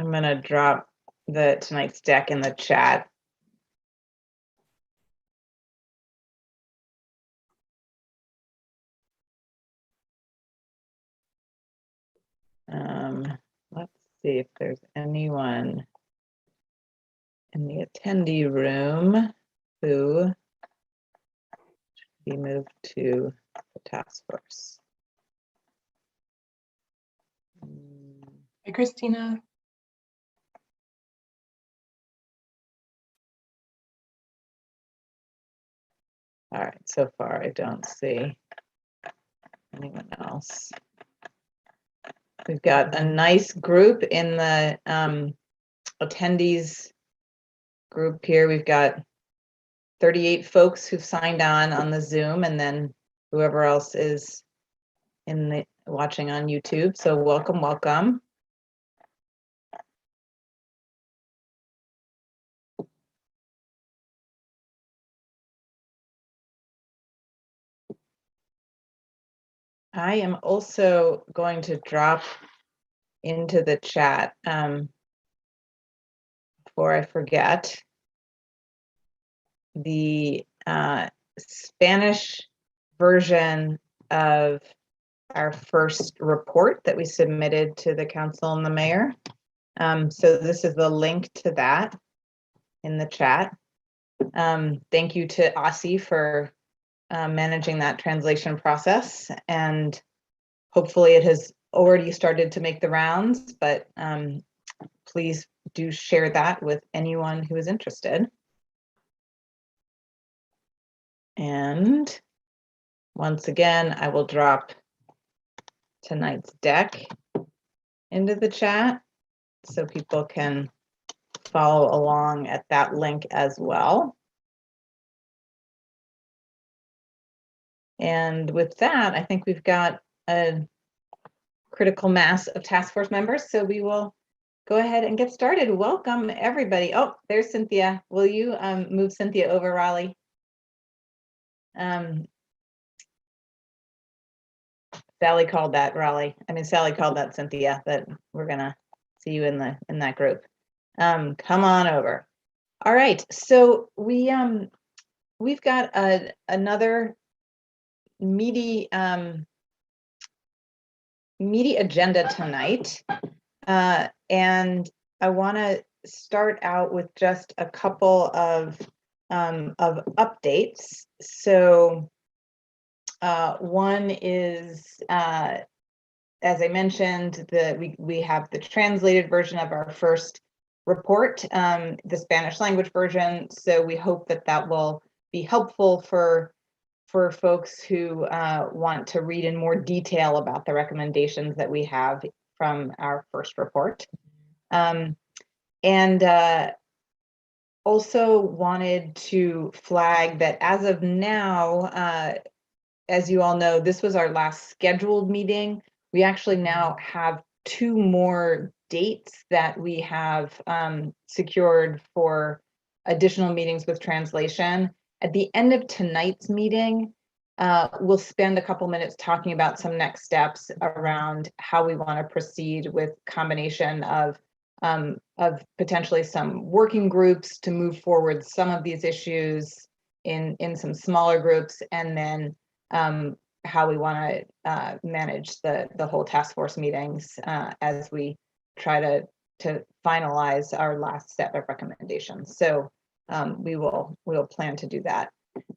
I'm going to drop tonight's deck in the chat. Let's see if there's anyone in the attendee room who should be moved to the task force. Hi, Christina. All right, so far I don't see anyone else. We've got a nice group in the attendees group here. We've got 38 folks who've signed on the Zoom, and then whoever else is in the watching on YouTube. So welcome, welcome. I am also going to drop into the chat before I forget the Spanish version of our first report that we submitted to the council and the mayor. So this is the link to that in the chat. Thank you to ECE for managing that translation process, and hopefully it has already started to make the rounds, but please do share that with anyone who is interested. And once again, I will drop tonight's deck into the chat so people can follow along at that link as well. And with that, I think we've got a critical mass of task force members, so we will go ahead and get started. Welcome, everybody. Oh, there's Cynthia. Will you move Cynthia over, Raleigh? Sally called that Raleigh. I mean, Sally called that Cynthia, that we're gonna see you in that group. Come on over. All right, so we've got another meaty agenda tonight, and I want to start out with just a couple of updates. So one is, as I mentioned, we have the translated version of our first report, the Spanish language version. So we hope that will be helpful for folks who want to read in more detail about the recommendations that we have from our first report. And also wanted to flag that as of now, as you all know, this was our last scheduled meeting. We actually now have 2 more dates that we have secured for additional meetings with translation. At the end of tonight's meeting, we'll spend a couple minutes talking about some next steps around how we want to proceed with combination of potentially some working groups to move forward some of these issues in some smaller groups, and then how we want to manage the whole task force meetings as we try to finalize our last set of recommendations. So we'll plan to do that.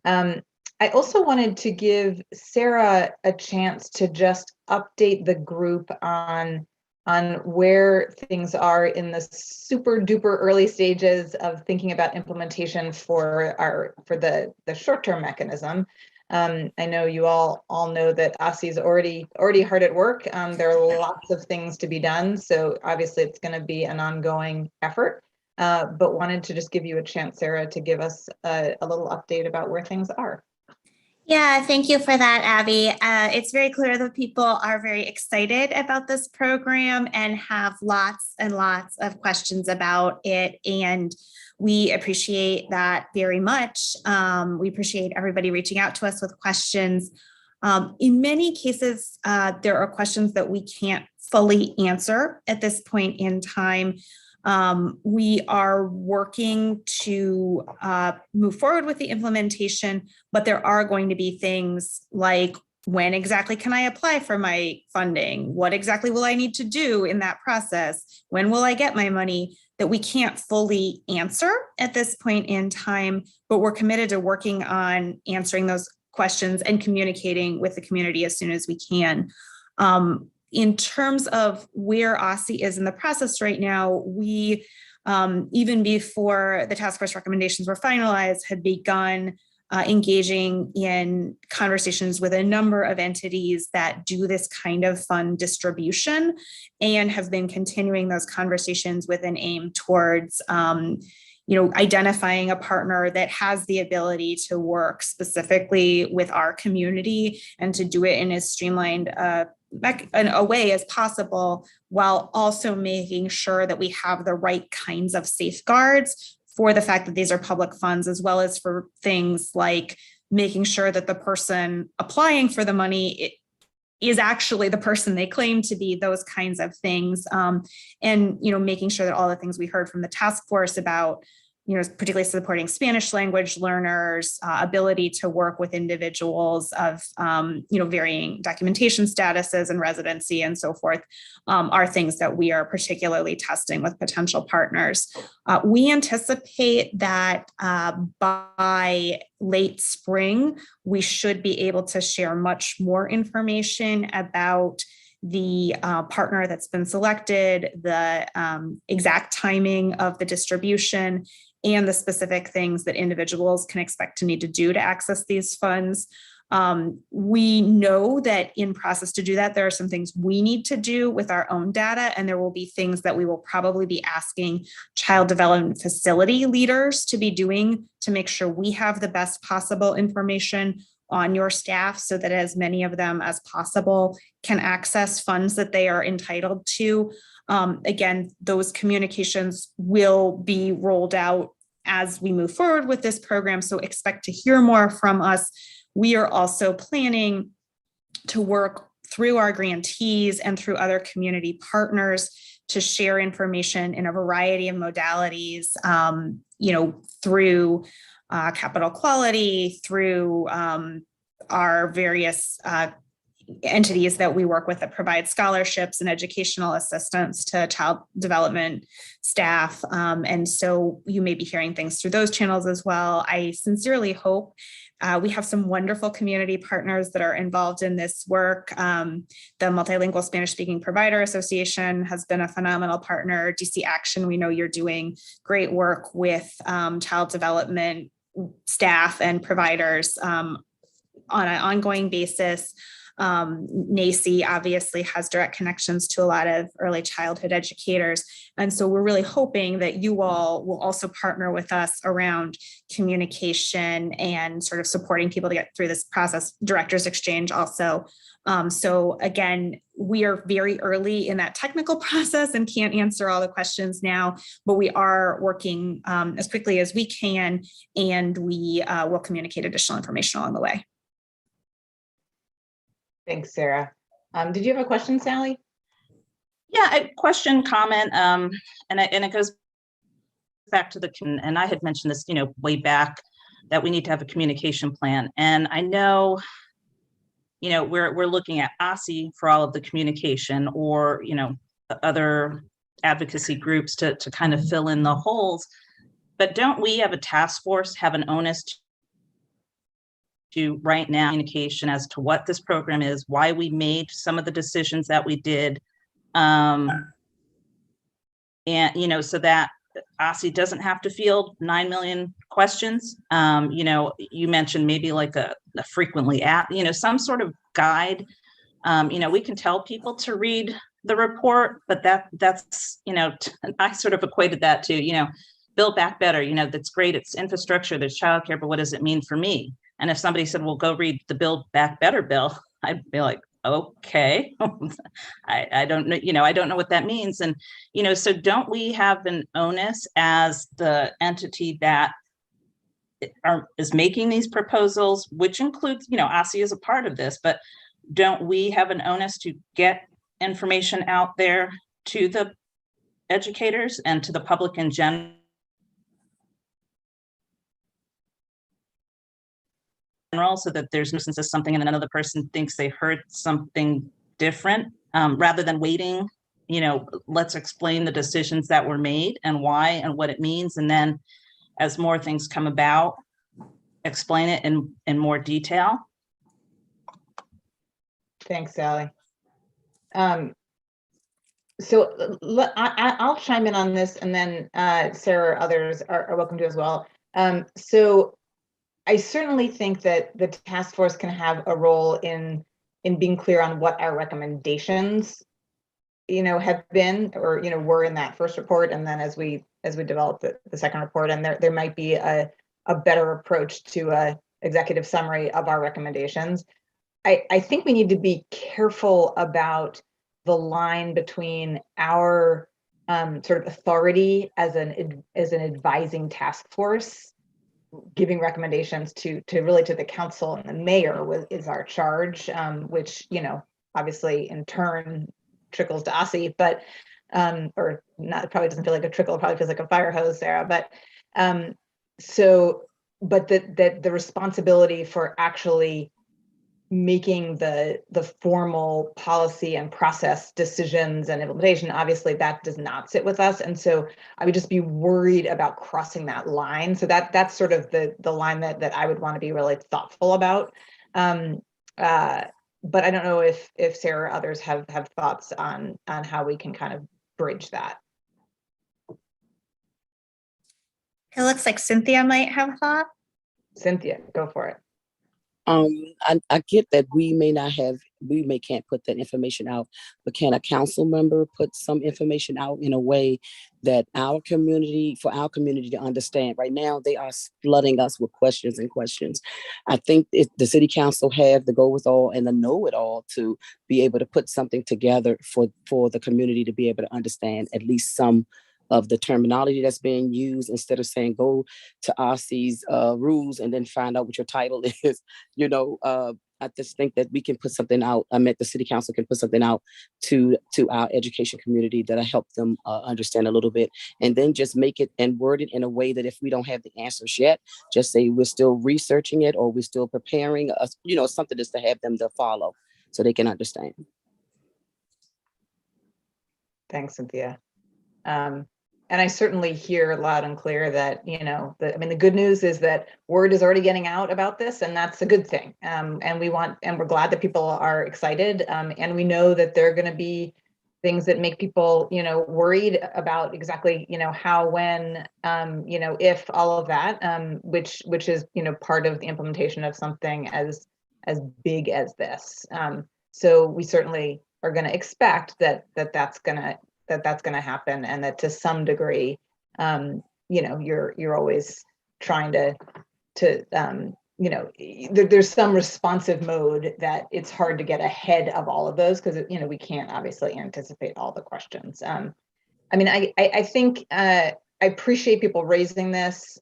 I also wanted to give Sarah a chance to just update the group on where things are in the super duper early stages of thinking about implementation for the short-term mechanism. I know you all know that ECE is already hard at work. There are lots of things to be done, so obviously it's going to be an ongoing effort. But wanted to just give you a chance, Sarah, to give us a little update about where things are. Yeah, thank you for that, Abby. It's very clear that people are very excited about this program and have lots and lots of questions about it. And we appreciate that very much. We appreciate everybody reaching out to us with questions. In many cases, there are questions that we can't fully answer at this point in time. We are working to move forward with the implementation, but there are going to be things like, when exactly can I apply for my funding? What exactly will I need to do in that process? When will I get my money? That we can't fully answer at this point in time, but we're committed to working on answering those questions and communicating with the community as soon as we can. In terms of where ECE is in the process right now, we, even before the task force recommendations were finalized, had begun engaging in conversations with a number of entities that do this kind of fund distribution, and have been continuing those conversations with an aim towards identifying a partner that has the ability to work specifically with our community and to do it in as streamlined a way as possible, while also making sure that we have the right kinds of safeguards for the fact that these are public funds, as well as for things like making sure that the person applying for the money is actually the person they claim to be, those kinds of things. And making sure that all the things we heard from the task force about, particularly supporting Spanish language learners, ability to work with individuals of, varying documentation statuses and residency and so forth, are things that we are particularly testing with potential partners. We anticipate that by late spring, we should be able to share much more information about the partner that's been selected, the exact timing of the distribution, and the specific things that individuals can expect to need to do to access these funds. We know that in process to do that, there are some things we need to do with our own data, and there will be things that we will probably be asking child development facility leaders to be doing to make sure we have the best possible information on your staff, so that as many of them as possible can access funds that they are entitled to. Again, those communications will be rolled out as we move forward with this program, so expect to hear more from us. We are also planning to work through our grantees and through other community partners to share information in a variety of modalities, through capital quality, through our various entities that we work with that provide scholarships and educational assistance to child development staff. And so you may be hearing things through those channels as well. I sincerely hope we have some wonderful community partners that are involved in this work. The Multilingual Spanish-Speaking Provider Association has been a phenomenal partner. DC Action, we know you're doing great work with child development staff and providers on an ongoing basis. NACE obviously has direct connections to a lot of early childhood educators. And so we're really hoping that you all will also partner with us around communication and sort of supporting people to get through this process, directors exchange also. So again, we are very early in that technical process and can't answer all the questions now, but we are working as quickly as we can, and we will communicate additional information along the way. Thanks, Sarah. Did you have a question, Sally? Yeah, a question, comment, and it goes back to and I had mentioned this, way back, that we need to have a communication plan. And I know, we're looking at ECE for all of the communication, or, other advocacy groups to kind of fill in the holes. But don't we have a task force have an onus to right now communication as to what this program is, why we made some of the decisions that we did, and so that ECE doesn't have to field 9 million questions. You mentioned maybe like a frequently asked, some sort of guide. We can tell people to read the report, but that's I sort of equated that to Build Back Better. That's great, it's infrastructure, there's childcare, but what does it mean for me? And if somebody said, well, go read the Build Back Better bill, I'd be like, okay, I don't know, I don't know what that means. And, so don't we have an onus as the entity that is making these proposals, which includes, ECE is a part of this, but don't we have an onus to get information out there to the educators and to the public in general, so that there's no sense of something and then another person thinks they heard something different, rather than waiting, let's explain the decisions that were made and why and what it means. And then as more things come about, explain it in more detail. Thanks, Sally. So I'll chime in on this, and then Sarah or others are welcome to as well. So I certainly think that the task force can have a role in being clear on what our recommendations, have been, or were in that first report, and then as we develop the second report, and there might be a better approach to a executive summary of our recommendations. I think we need to be careful about the line between our sort of authority as an advising task force, giving recommendations to really to the council, and the mayor is our charge, which obviously in turn trickles to ECE, but or not, it probably doesn't feel like a trickle, it probably feels like a fire hose, Sarah, but but that the responsibility for actually making the formal policy and process decisions and implementation, obviously that does not sit with us. And so I would just be worried about crossing that line. So that's sort of the line that I would want to be really thoughtful about. But I don't know if Sarah or others have thoughts on how we can kind of bridge that. It looks like Cynthia might have a thought. Cynthia, go for it. I get that we can't put that information out, but can a council member put some information out in a way that for our community to understand? Right now, they are flooding us with questions and questions. I think the city council have the go-with-all and the know-it-all to be able to put something together for the community to be able to understand at least some of the terminology that's being used, instead of saying go to ECE's rules and then find out what your title is. I just think that we can put something out. The city council can put something out to our education community that'll help them understand a little bit, and then just make it and word it in a way that if we don't have the answers yet, just say we're still researching it, or we're still preparing us, something just to have them to follow so they can understand. Thanks, Cynthia. And I certainly hear loud and clear that, the good news is that word is already getting out about this, and that's a good thing. And we're glad that people are excited. And we know that there are going to be things that make people, worried about exactly, how, when, if, all of that, which is, part of the implementation of something as big as this. So we certainly are going to expect that's going to happen, and that to some degree, you're always trying to there's some responsive mode that it's hard to get ahead of all of those, because we can't obviously anticipate all the questions. I think I appreciate people raising this.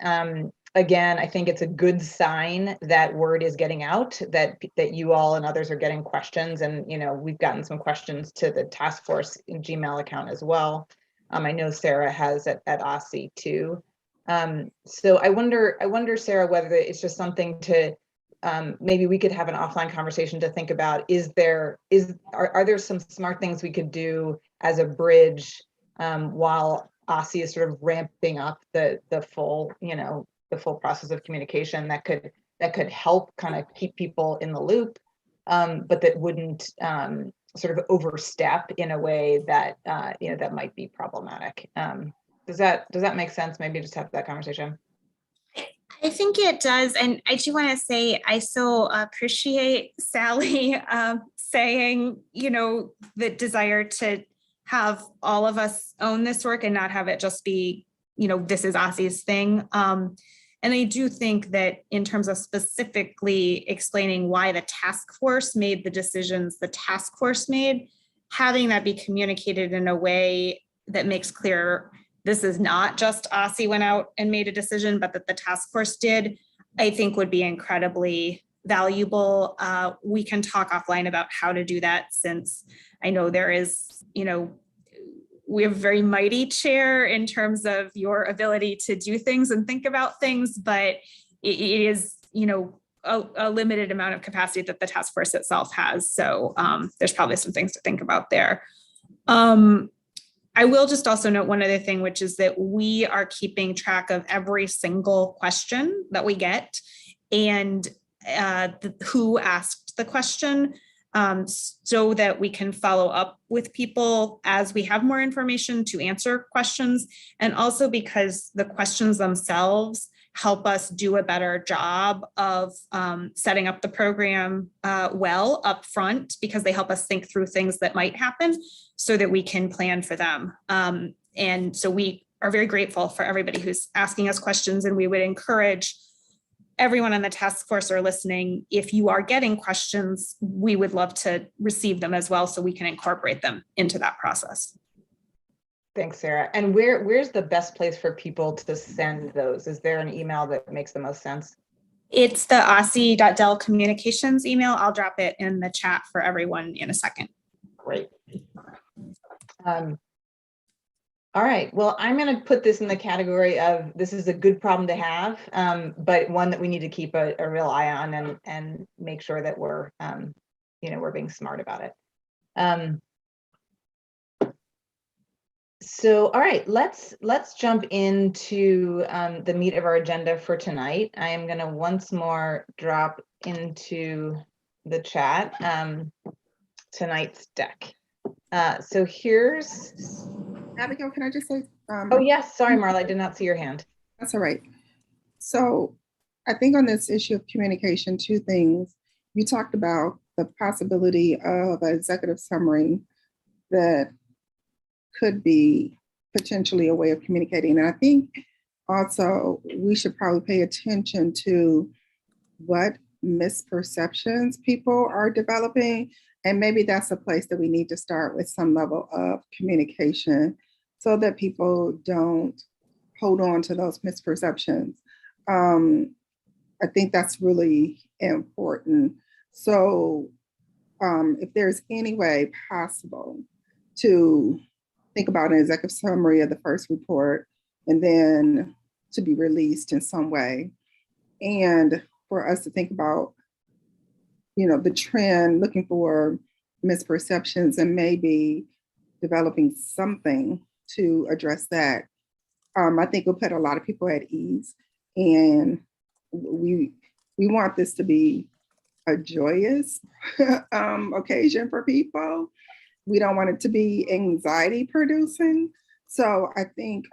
Again, I think it's a good sign that word is getting out, that you all and others are getting questions, and we've gotten some questions to the task force Gmail account as well. I know Sarah has at ECE too. So I wonder, Sarah, whether it's just something to maybe we could have an offline conversation to think about. Are there some smart things we could do as a bridge while ECE is sort of ramping up the full the full process of communication that could help kind of keep people in the loop, but that wouldn't sort of overstep in a way that that might be problematic. Does that make sense? Maybe just have that conversation. I think it does. And I do want to say, I so appreciate Sally saying, the desire to have all of us own this work and not have it just be, this is ECE's thing. And I do think that in terms of specifically explaining why the task force made the decisions the task force made, having that be communicated in a way that makes clear this is not just ECE went out and made a decision, but that the task force did, I think would be incredibly valuable. We can talk offline about how to do that, since I know there is, we have a very mighty chair in terms of your ability to do things and think about things, but it is, a limited amount of capacity that the task force itself has. So there's probably some things to think about there. I will just also note one other thing, which is that we are keeping track of every single question that we get and who asked the question, so that we can follow up with people as we have more information to answer questions. And also because the questions themselves help us do a better job of setting up the program well up front, because they help us think through things that might happen so that we can plan for them. And so we are very grateful for everybody who's asking us questions, and we would encourage everyone on the task force or listening, if you are getting questions, we would love to receive them as well so we can incorporate them into that process. Thanks, Sarah. And where's the best place for people to send those? Is there an email that makes the most sense? It's the aussie.del communications email. I'll drop it in the chat for everyone in a second. Great. All right, well, I'm going to put this in the category of this is a good problem to have, but one that we need to keep a real eye on and make sure that we're, we're being smart about it. So, all right, let's jump into the meat of our agenda for tonight. I am going to once more drop into the chat tonight's deck. So here's. Abigail, can I just say? Oh, yes. Sorry, Marla, I did not see your hand. That's all right. So I think on this issue of communication, two things. You talked about the possibility of an executive summary that could be potentially a way of communicating. And I think also we should probably pay attention to what misperceptions people are developing. And maybe that's a place that we need to start with some level of communication so that people don't hold on to those misperceptions. I think that's really important. So if there's any way possible to think about an executive summary of the first report and then to be released in some way, and for us to think about the trend, looking for misperceptions and maybe developing something to address that. I think will put a lot of people at ease, and we want this to be a joyous occasion for people. We don't want it to be anxiety producing. So I think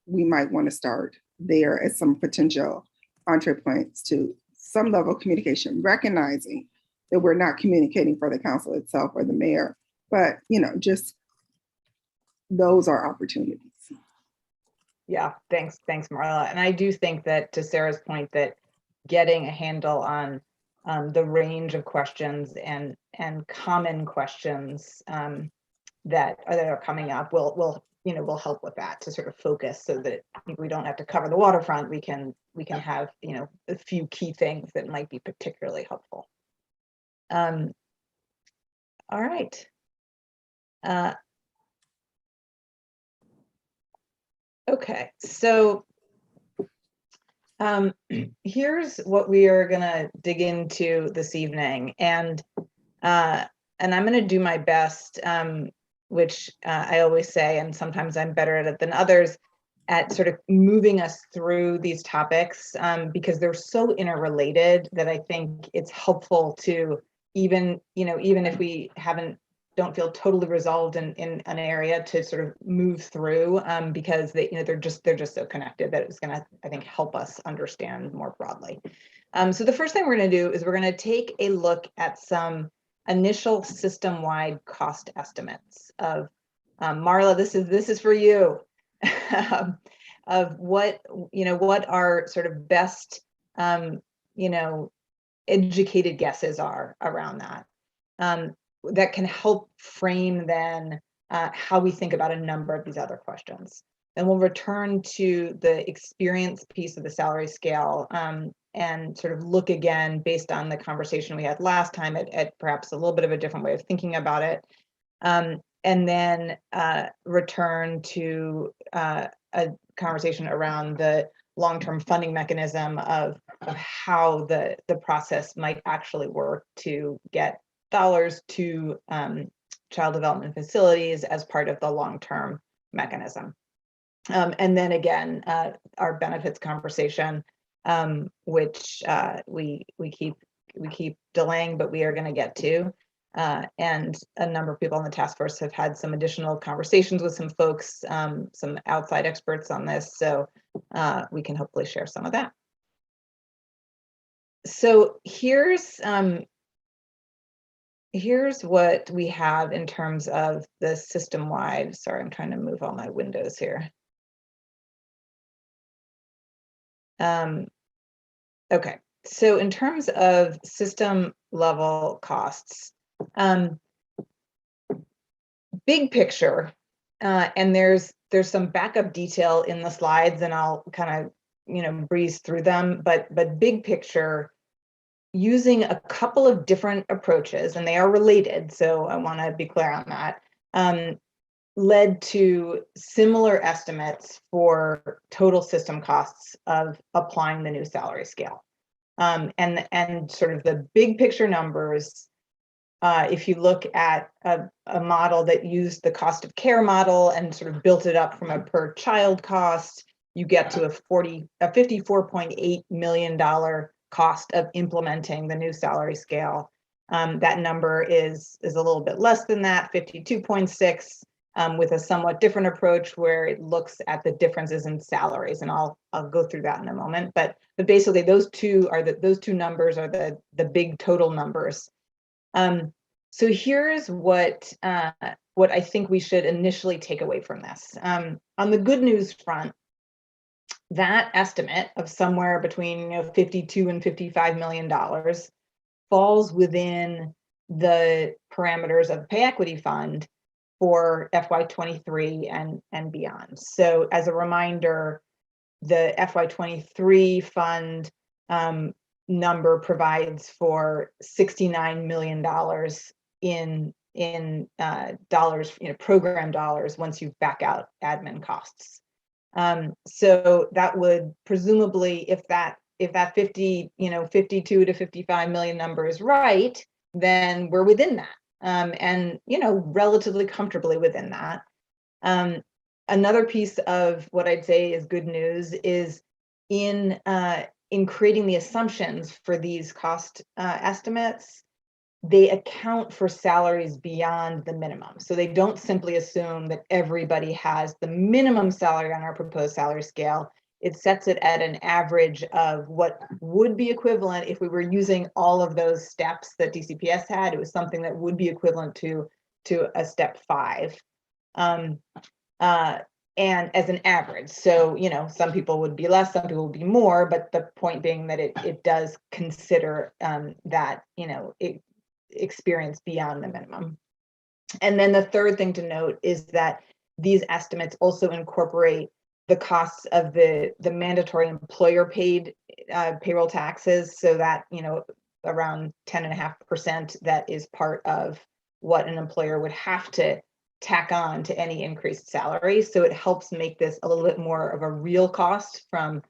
we might want to start there as some potential entree points to some level of communication, recognizing that we're not communicating for the council itself or the mayor, but just those are opportunities. Yeah, thanks, Marla. And I do think that, to Sarah's point, that getting a handle on the range of questions and common questions that are coming up will help with that, to sort of focus, so that we don't have to cover the waterfront. We can have a few key things that might be particularly helpful. All right. Okay, so here's what we are going to dig into this evening, and I'm going to do my best, which I always say, and sometimes I'm better at it than others, at sort of moving us through these topics, because they're so interrelated that I think it's helpful to even if we don't feel totally resolved in an area, to sort of move through, because they're just so connected that it's going to, I think, help us understand more broadly. So the first thing we're going to do is we're going to take a look at some initial system-wide cost estimates of Marla. This is for you, of what our sort of best educated guesses are around that. That can help frame then how we think about a number of these other questions. Then we'll return to the experience piece of the salary scale, and sort of look again based on the conversation we had last time at perhaps a little bit of a different way of thinking about it. And then return to a conversation around the long-term funding mechanism of how the process might actually work to get dollars to child development facilities as part of the long-term mechanism. And then again, our benefits conversation, which we keep delaying, but we are going to get to. And a number of people on the task force have had some additional conversations with some folks, some outside experts on this, so we can hopefully share some of that. So here's what we have in terms of the system-wide. Sorry, I'm trying to move all my windows here. Okay, so in terms of system level costs, big picture, and there's some backup detail in the slides, and I'll kind of breeze through them, but big picture, using a couple of different approaches, and they are related, so I want to be clear on that, led to similar estimates for total system costs of applying the new salary scale. And sort of the big picture numbers, if you look at a model that used the cost of care model and sort of built it up from a per child cost, you get to a $54.8 million cost of implementing the new salary scale. That number is a little bit less than that, 52.6, with a somewhat different approach where it looks at the differences in salaries, and I'll go through that in a moment. But basically, those two numbers are the big total numbers. So here's what I think we should initially take away from this. On the good news front, that estimate of somewhere between 52 and $55 million falls within the parameters of the Pay Equity Fund for FY23 and beyond. So as a reminder, the FY23 fund number provides for $69 million in dollars, program dollars, once you back out admin costs. So that would presumably, if that 52 to 55 million number is right, then we're within that, and relatively comfortably within that. Another piece of what I'd say is good news is in creating the assumptions for these cost estimates, they account for salaries beyond the minimum. So they don't simply assume that everybody has the minimum salary on our proposed salary scale. It sets it at an average of what would be equivalent if we were using all of those steps that DCPS had. It was something that would be equivalent to a step 5. And as an average. So, some people would be less, some people would be more, but the point being that it does consider that, experience beyond the minimum. And then the third thing to note is that these estimates also incorporate the costs of the mandatory employer paid payroll taxes, so that, around 10.5% that is part of what an employer would have to tack on to any increased salary. So it helps make this a little bit more of a real cost from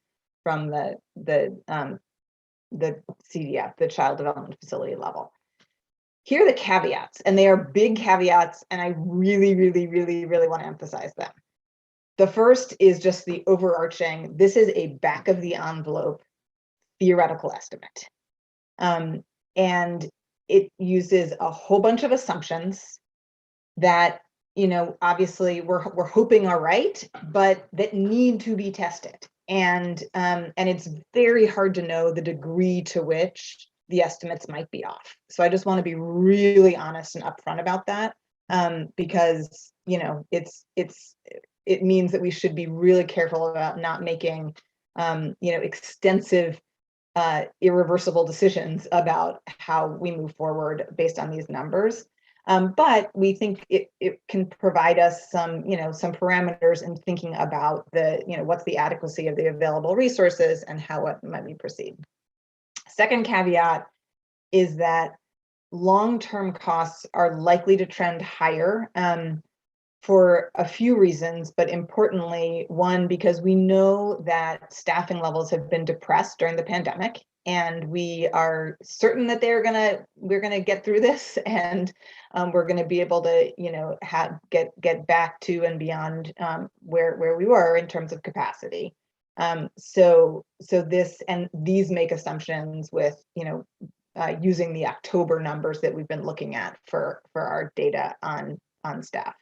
the CDF, the Child Development Facility level. Here are the caveats, and they are big caveats, and I really, really, really, really want to emphasize them. The first is just the overarching, this is a back of the envelope theoretical estimate. And it uses a whole bunch of assumptions that, obviously we're hoping are right, but that need to be tested. And it's very hard to know the degree to which the estimates might be off. So I just want to be really honest and upfront about that, because, it means that we should be really careful about not making, extensive, irreversible decisions about how we move forward based on these numbers. But we think it can provide us some parameters in thinking about what's the adequacy of the available resources and how it might be proceed. second caveat is that long-term costs are likely to trend higher for a few reasons, but importantly, one, because we know that staffing levels have been depressed during the pandemic, and we are certain that we're gonna get through this, and we're gonna be able to, you know, get back to and beyond where we were in terms of capacity. So this and these make assumptions with, you know, using the October numbers that we've been looking at for our data on staff.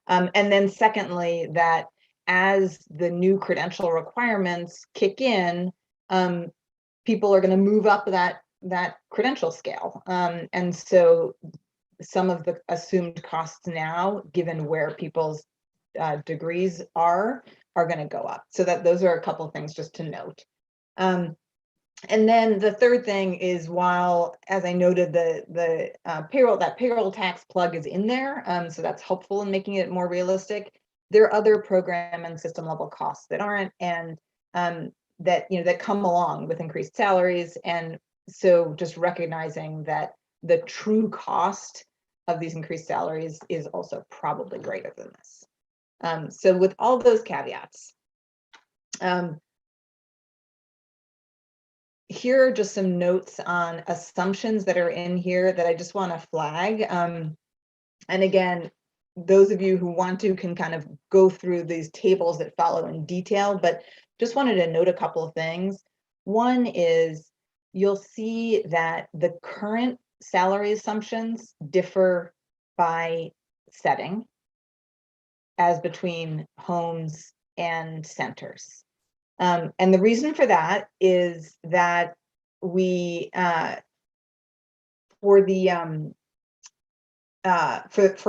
And then secondly, that as the new credential requirements kick in, people are going to move up that credential scale. And so some of the assumed costs now, given where people's degrees are going to go up. So that those are a couple of things just to note. And then the third thing is, while, as I noted, the payroll tax plug is in there, so that's helpful in making it more realistic. There are other program and system level costs that aren't, and that, you know, that come along with increased salaries. And so just recognizing that the true cost of these increased salaries is also probably greater than this. So with all those caveats, here are just some notes on assumptions that are in here that I just want to flag. And again, those of you who want to can kind of go through these tables that follow in detail, but just wanted to note a couple of things. One is, you'll see that the current salary assumptions differ by setting, as between homes and centers. And the reason for that is that we, for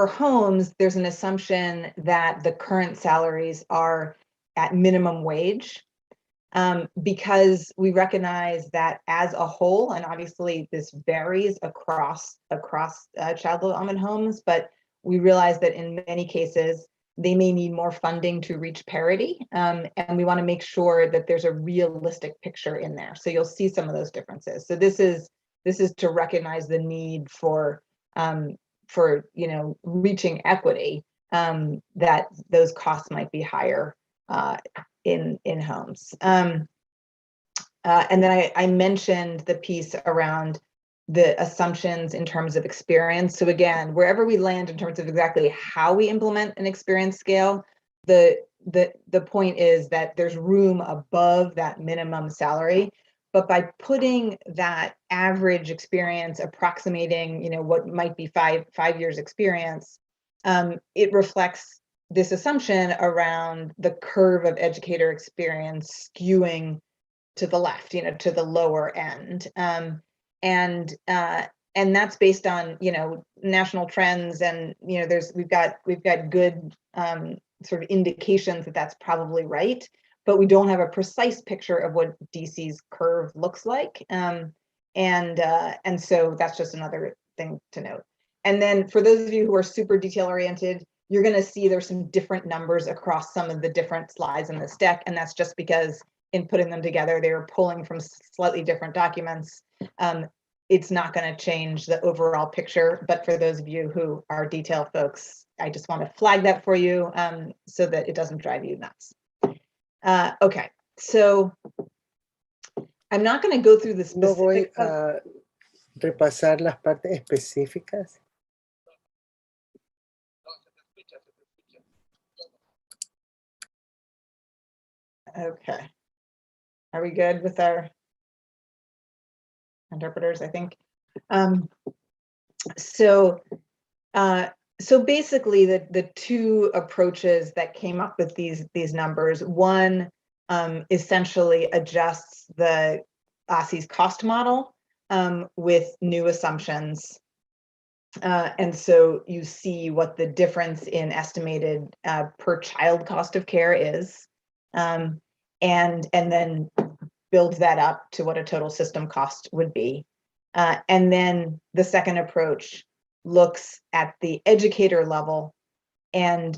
homes, there's an assumption that the current salaries are at minimum wage, because we recognize that as a whole, and obviously this varies across child development homes, but we realize that in many cases, they may need more funding to reach parity, and we want to make sure that there's a realistic picture in there. So you'll see some of those differences. So this is to recognize the need for you know, reaching equity, that those costs might be higher in homes. And then I mentioned the piece around the assumptions in terms of experience. So again, wherever we land in terms of exactly how we implement an experience scale, the point is that there's room above that minimum salary. But by putting that average experience approximating, you know, what might be five years experience, it reflects this assumption around the curve of educator experience skewing to the left, you know, to the lower end. And that's based on, you know, national trends, and, you know, we've got good sort of indications that that's probably right, but we don't have a precise picture of what DC's curve looks like. And so that's just another thing to note. And then for those of you who are super detail oriented, you're going to see there's some different numbers across some of the different slides in this deck, and that's just because in putting them together, they were pulling from slightly different documents. It's not going to change the overall picture, but for those of you who are detail folks, I just want to flag that for you, so that it doesn't drive you nuts. Okay, so I'm not going to go through the No voy specifics. a repasar las partes específicas. Okay, are we good with our interpreters? I think. So basically, the two approaches that came up with these numbers, one essentially adjusts the ECE's cost model with new assumptions. And so you see what the difference in estimated per child cost of care is, and then builds that up to what a total system cost would be. And then the second approach looks at the educator level and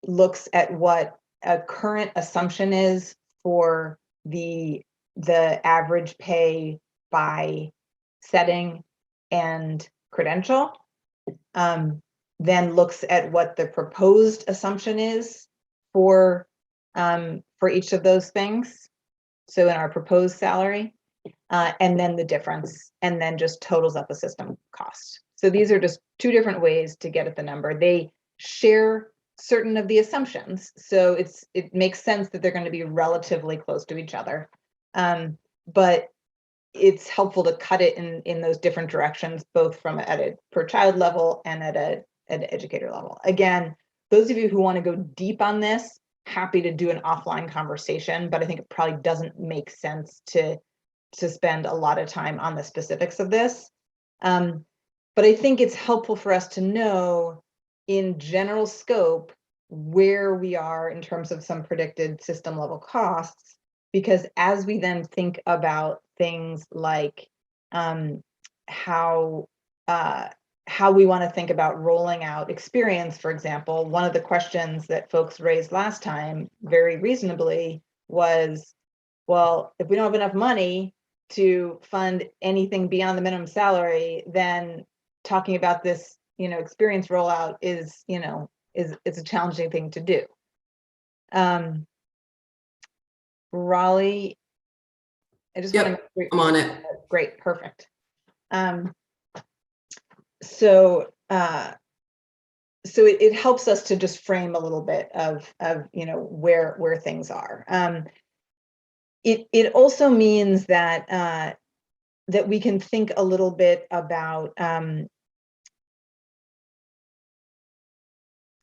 looks at what a current assumption is for the average pay by setting and credential, then looks at what the proposed assumption is for each of those things. So in our proposed salary, and then the difference, and then just totals up a system cost. So these are just two different ways to get at the number. They share certain of the assumptions, so it makes sense that they're going to be relatively close to each other. But it's helpful to cut it in those different directions, both from at a per child level and at an educator level. Again, those of you who want to go deep on this, happy to do an offline conversation, but I think it probably doesn't make sense to spend a lot of time on the specifics of this. But I think it's helpful for us to know in general scope where we are in terms of some predicted system level costs, because as we then think about things like how we want to think about rolling out experience, for example, one of the questions that folks raised last time very reasonably was, well, if we don't have enough money to fund anything beyond the minimum salary, then talking about this, experience rollout is a challenging thing to do. Raleigh, I just want to. I'm on it. Great, perfect. So it helps us to just frame a little bit of where things are. It also means that that we can think a little bit about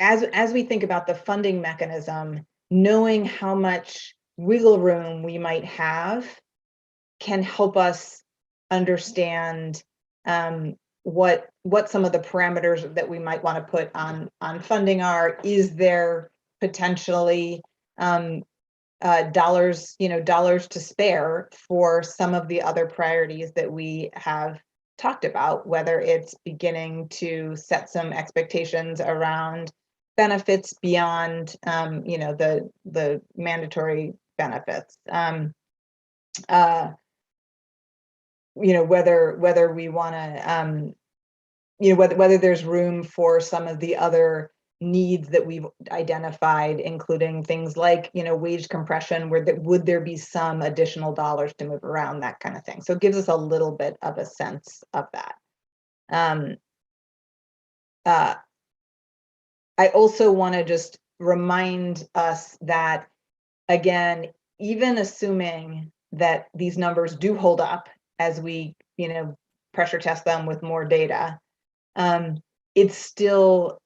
as we think about the funding mechanism, knowing how much wiggle room we might have can help us understand what some of the parameters that we might want to put on funding are. Is there potentially dollars to spare for some of the other priorities that we have talked about, whether it's beginning to set some expectations around benefits beyond the mandatory benefits, whether we want to whether there's room for some of the other needs that we've identified, including things like wage compression, would there be some additional dollars to move around, that kind of thing. So it gives us a little bit of a sense of that. I also want to just remind us that, again, even assuming that these numbers do hold up as we pressure test them with more data, it still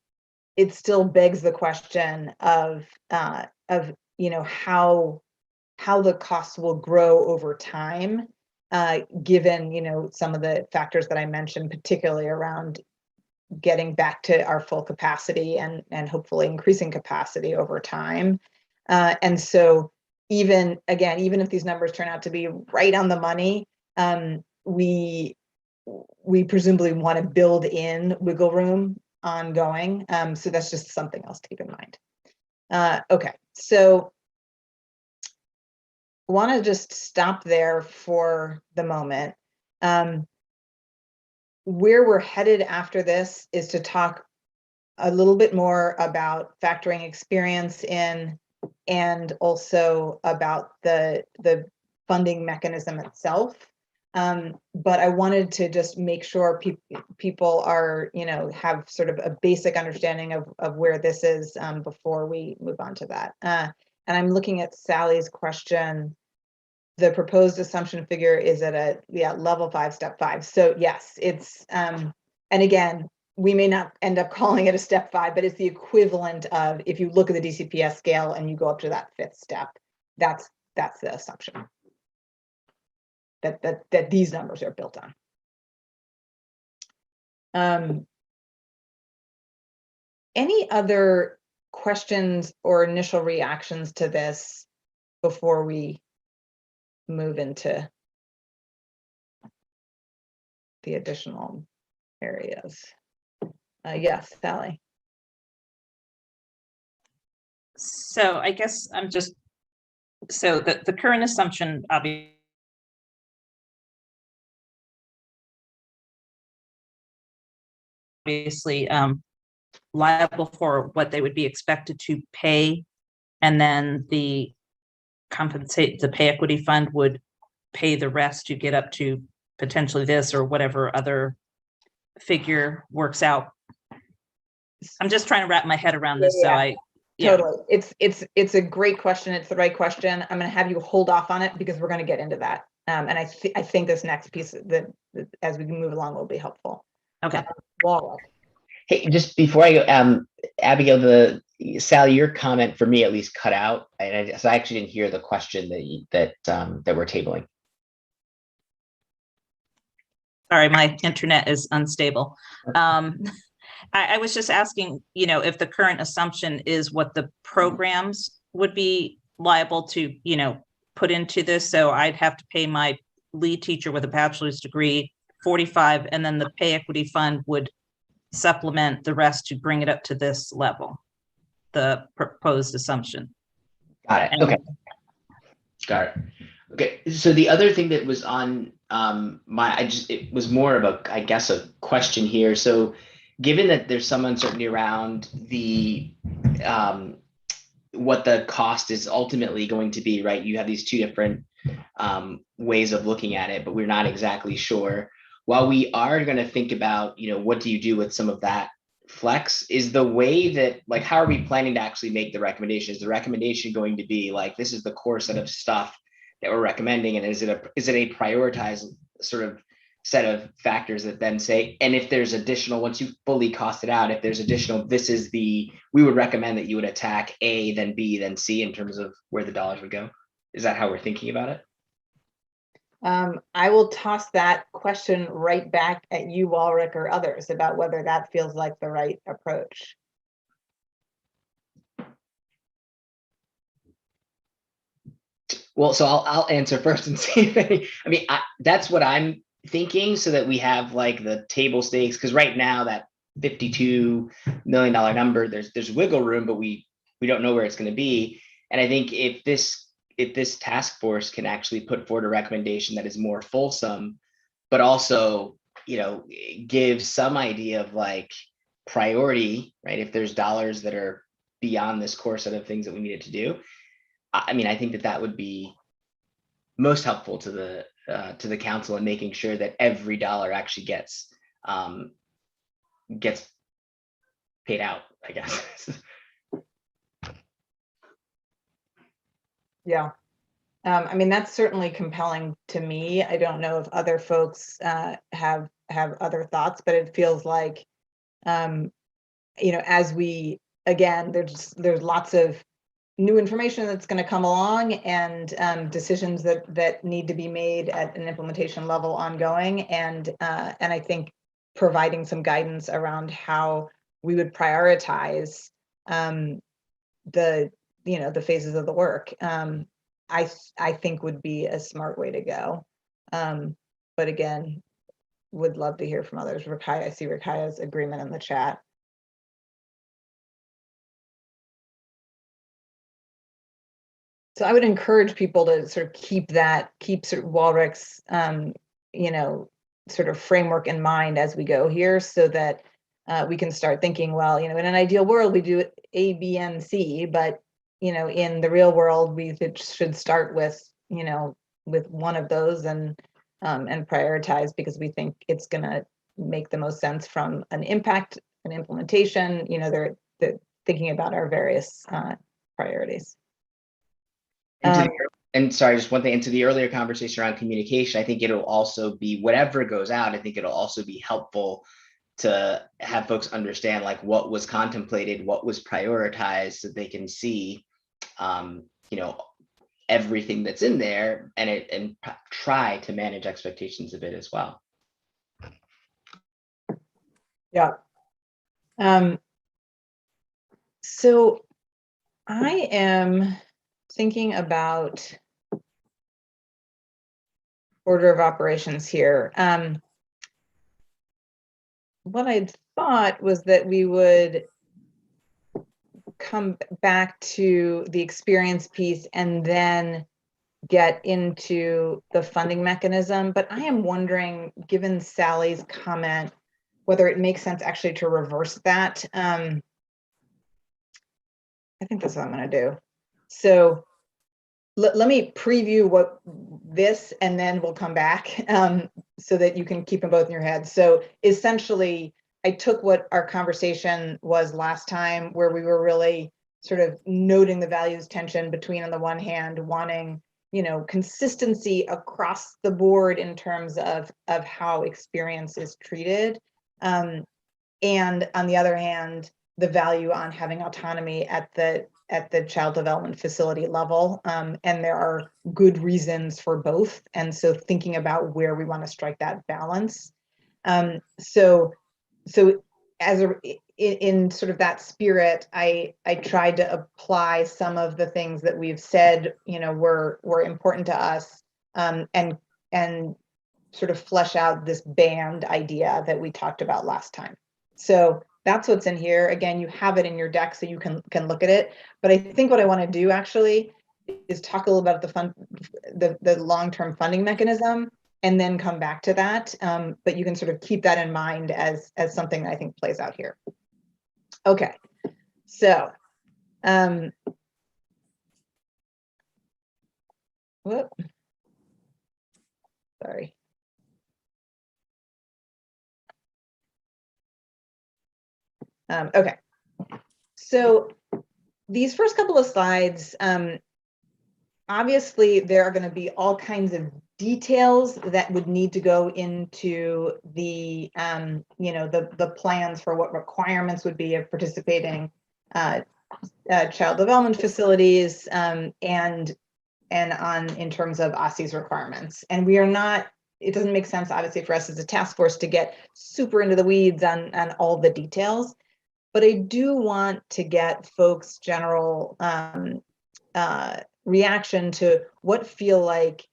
begs the question of how the costs will grow over time, given some of the factors that I mentioned, particularly around getting back to our full capacity and hopefully increasing capacity over time. And so even if these numbers turn out to be right on the money, we presumably want to build in wiggle room ongoing. So that's just something else to keep in mind. Okay, so I want to just stop there for the moment. Where we're headed after this is to talk a little bit more about factoring experience in, and also about the funding mechanism itself. But I wanted to just make sure people are, have sort of a basic understanding of where this is before we move on to that. And I'm looking at Sally's question. The proposed assumption figure is at a level 5, step 5. So yes, it's and again, we may not end up calling it a step 5, but it's the equivalent of, if you look at the DCPS scale and you go up to that 5th step, that's the assumption that these numbers are built on. Any other questions or initial reactions to this before we move into the additional areas? Yes, Sally. So I guess I'm just, so the current assumption obviously obviously liable for what they would be expected to pay, and then the pay equity fund would pay the rest to get up to potentially this or whatever other figure works out. I'm just trying to wrap my head around this. Yeah. So yeah. Totally. It's a great question. It's the right question. I'm going to have you hold off on it because we're going to get into that. And I think this next piece that as we move along will be helpful. Okay. Wallach. Hey, just before I go, Abigail, Sally, your comment for me at least cut out, and so I actually didn't hear the question that we're tabling. Sorry, my internet is unstable. I was just asking, if the current assumption is what the programs would be liable to, put into this. So I'd have to pay my lead teacher with a bachelor's degree 45, and then the pay equity fund would supplement the rest to bring it up to this level, the proposed assumption. Got it. Okay. Got it. Okay. So the other thing that was on it was more of a, I guess, a question here. So given that there's some uncertainty around the what the cost is ultimately going to be, right? You have these two different ways of looking at it, but we're not exactly sure. While we are going to think about, what do you do with some of that flex, is the way that, like, how are we planning to actually make the recommendation? Is the recommendation going to be like, this is the core set of stuff that we're recommending, and is it a prioritized sort of set of factors that then say, and if there's additional, once you fully cost it out, if there's additional, we would recommend that you would attack A, then B, then C in terms of where the dollars would go? Is that how we're thinking about it? I will toss that question right back at you, Walrick, or others about whether that feels like the right approach. Well, so I'll answer first and see if any, that's what I'm thinking, so that we have like the table stakes, because right now that $52 million number, there's wiggle room, but we don't know where it's going to be. And I think if this task force can actually put forward a recommendation that is more fulsome, but also, give some idea of like priority, right? If there's dollars that are beyond this core set of things that we needed to do, I think that would be most helpful to the council in making sure that every dollar actually gets paid out, I guess. Yeah. That's certainly compelling to me. I don't know if other folks have other thoughts, but it feels like, as we, again, there's lots of new information that's going to come along, and decisions that need to be made at an implementation level ongoing. And I think providing some guidance around how we would prioritize the phases of the work, I think would be a smart way to go. But again, would love to hear from others. Rakaya, I see Rakaya's agreement in the chat. So I would encourage people to sort of keep sort of Walrick's, sort of framework in mind as we go here, so that we can start thinking, well, in an ideal world, we do A, B, and C, but, in the real world, we should start with, with one of those and prioritize, because we think it's going to make the most sense from an impact and implementation. They're thinking about our various priorities. And sorry, just one thing, into the earlier conversation around communication, I think it'll also be, whatever goes out, I think it'll also be helpful to have folks understand like what was contemplated, what was prioritized, so they can see, everything that's in there, and try to manage expectations a bit as well. Yeah. So I am thinking about order of operations here. What I thought was that we would come back to the experience piece and then get into the funding mechanism. But I am wondering, given Sally's comment whether it makes sense actually to reverse that. I think that's what I'm going to do. So let me preview what this, and then we'll come back so that you can keep them both in your head. So essentially, I took what our conversation was last time, where we were really sort of noting the values tension between, on the one hand, wanting, you know, consistency across the board in terms of how experience is treated, and on the other hand, the value on having autonomy at the child development facility level. And there are good reasons for both. And so thinking about where we want to strike that balance. So as in sort of that spirit, I tried to apply some of the things that we've said, you know, were important to us, and sort of flesh out this band idea that we talked about last time. So that's what's in here. Again, you have it in your deck, so you can look at it. But I think what I want to do actually is talk a little about the long-term funding mechanism, and then come back to that. But you can sort of keep that in mind as something that I think plays out here. Okay, so whoop, sorry. Okay, so these first couple of slides, obviously there are going to be all kinds of details that would need to go into the, you know, the plans for what requirements would be of participating child development facilities, and on in terms of ECE's requirements. And we are not, it doesn't make sense, obviously, for us as a task force to get super into the weeds on all the details. But I do want to get folks' general reaction to what feel like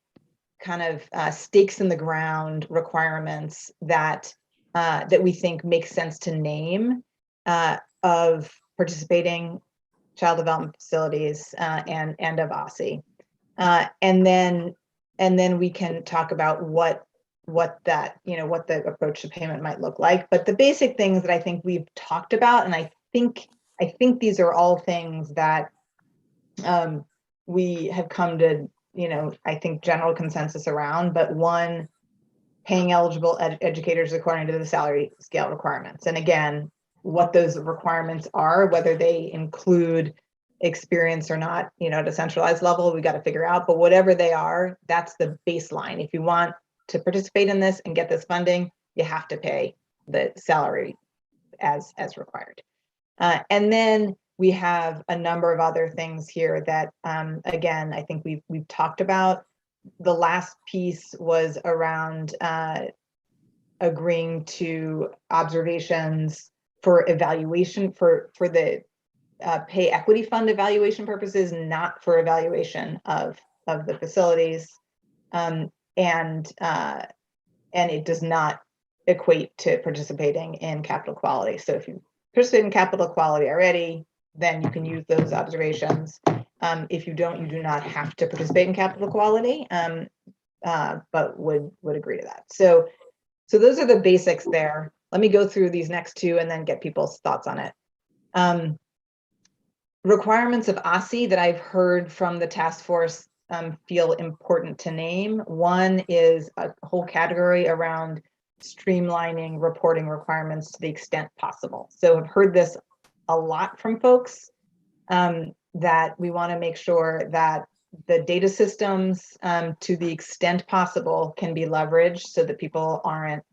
kind of stakes in the ground requirements that that we think make sense to name of participating child development facilities and of ECE. And then we can talk about what that, you know, what the approach to payment might look like. But the basic things that I think we've talked about, and I think these are all things that we have come to, you know, I think general consensus around. But one, paying eligible educators according to the salary scale requirements. And again, what those requirements are, whether they include experience or not, you know, at a centralized level, we got to figure out. But whatever they are, that's the baseline. If you want to participate in this and get this funding, you have to pay the salary as required. And then we have a number of other things here that, again, I think we've talked about. The last piece was around agreeing to observations for evaluation for the pay equity fund evaluation purposes, not for evaluation of the facilities. And it does not equate to participating in capital quality. So if you participate in capital quality already, then you can use those observations. If you don't, you do not have to participate in capital quality, but would agree to that. So those are the basics there. Let me go through these next two and then get people's thoughts on it. Requirements of ECE that I've heard from the task force feel important to name. One is a whole category around streamlining reporting requirements to the extent possible. So I've heard this a lot from folks, that we want to make sure that the data systems, to the extent possible, can be leveraged so that people aren't,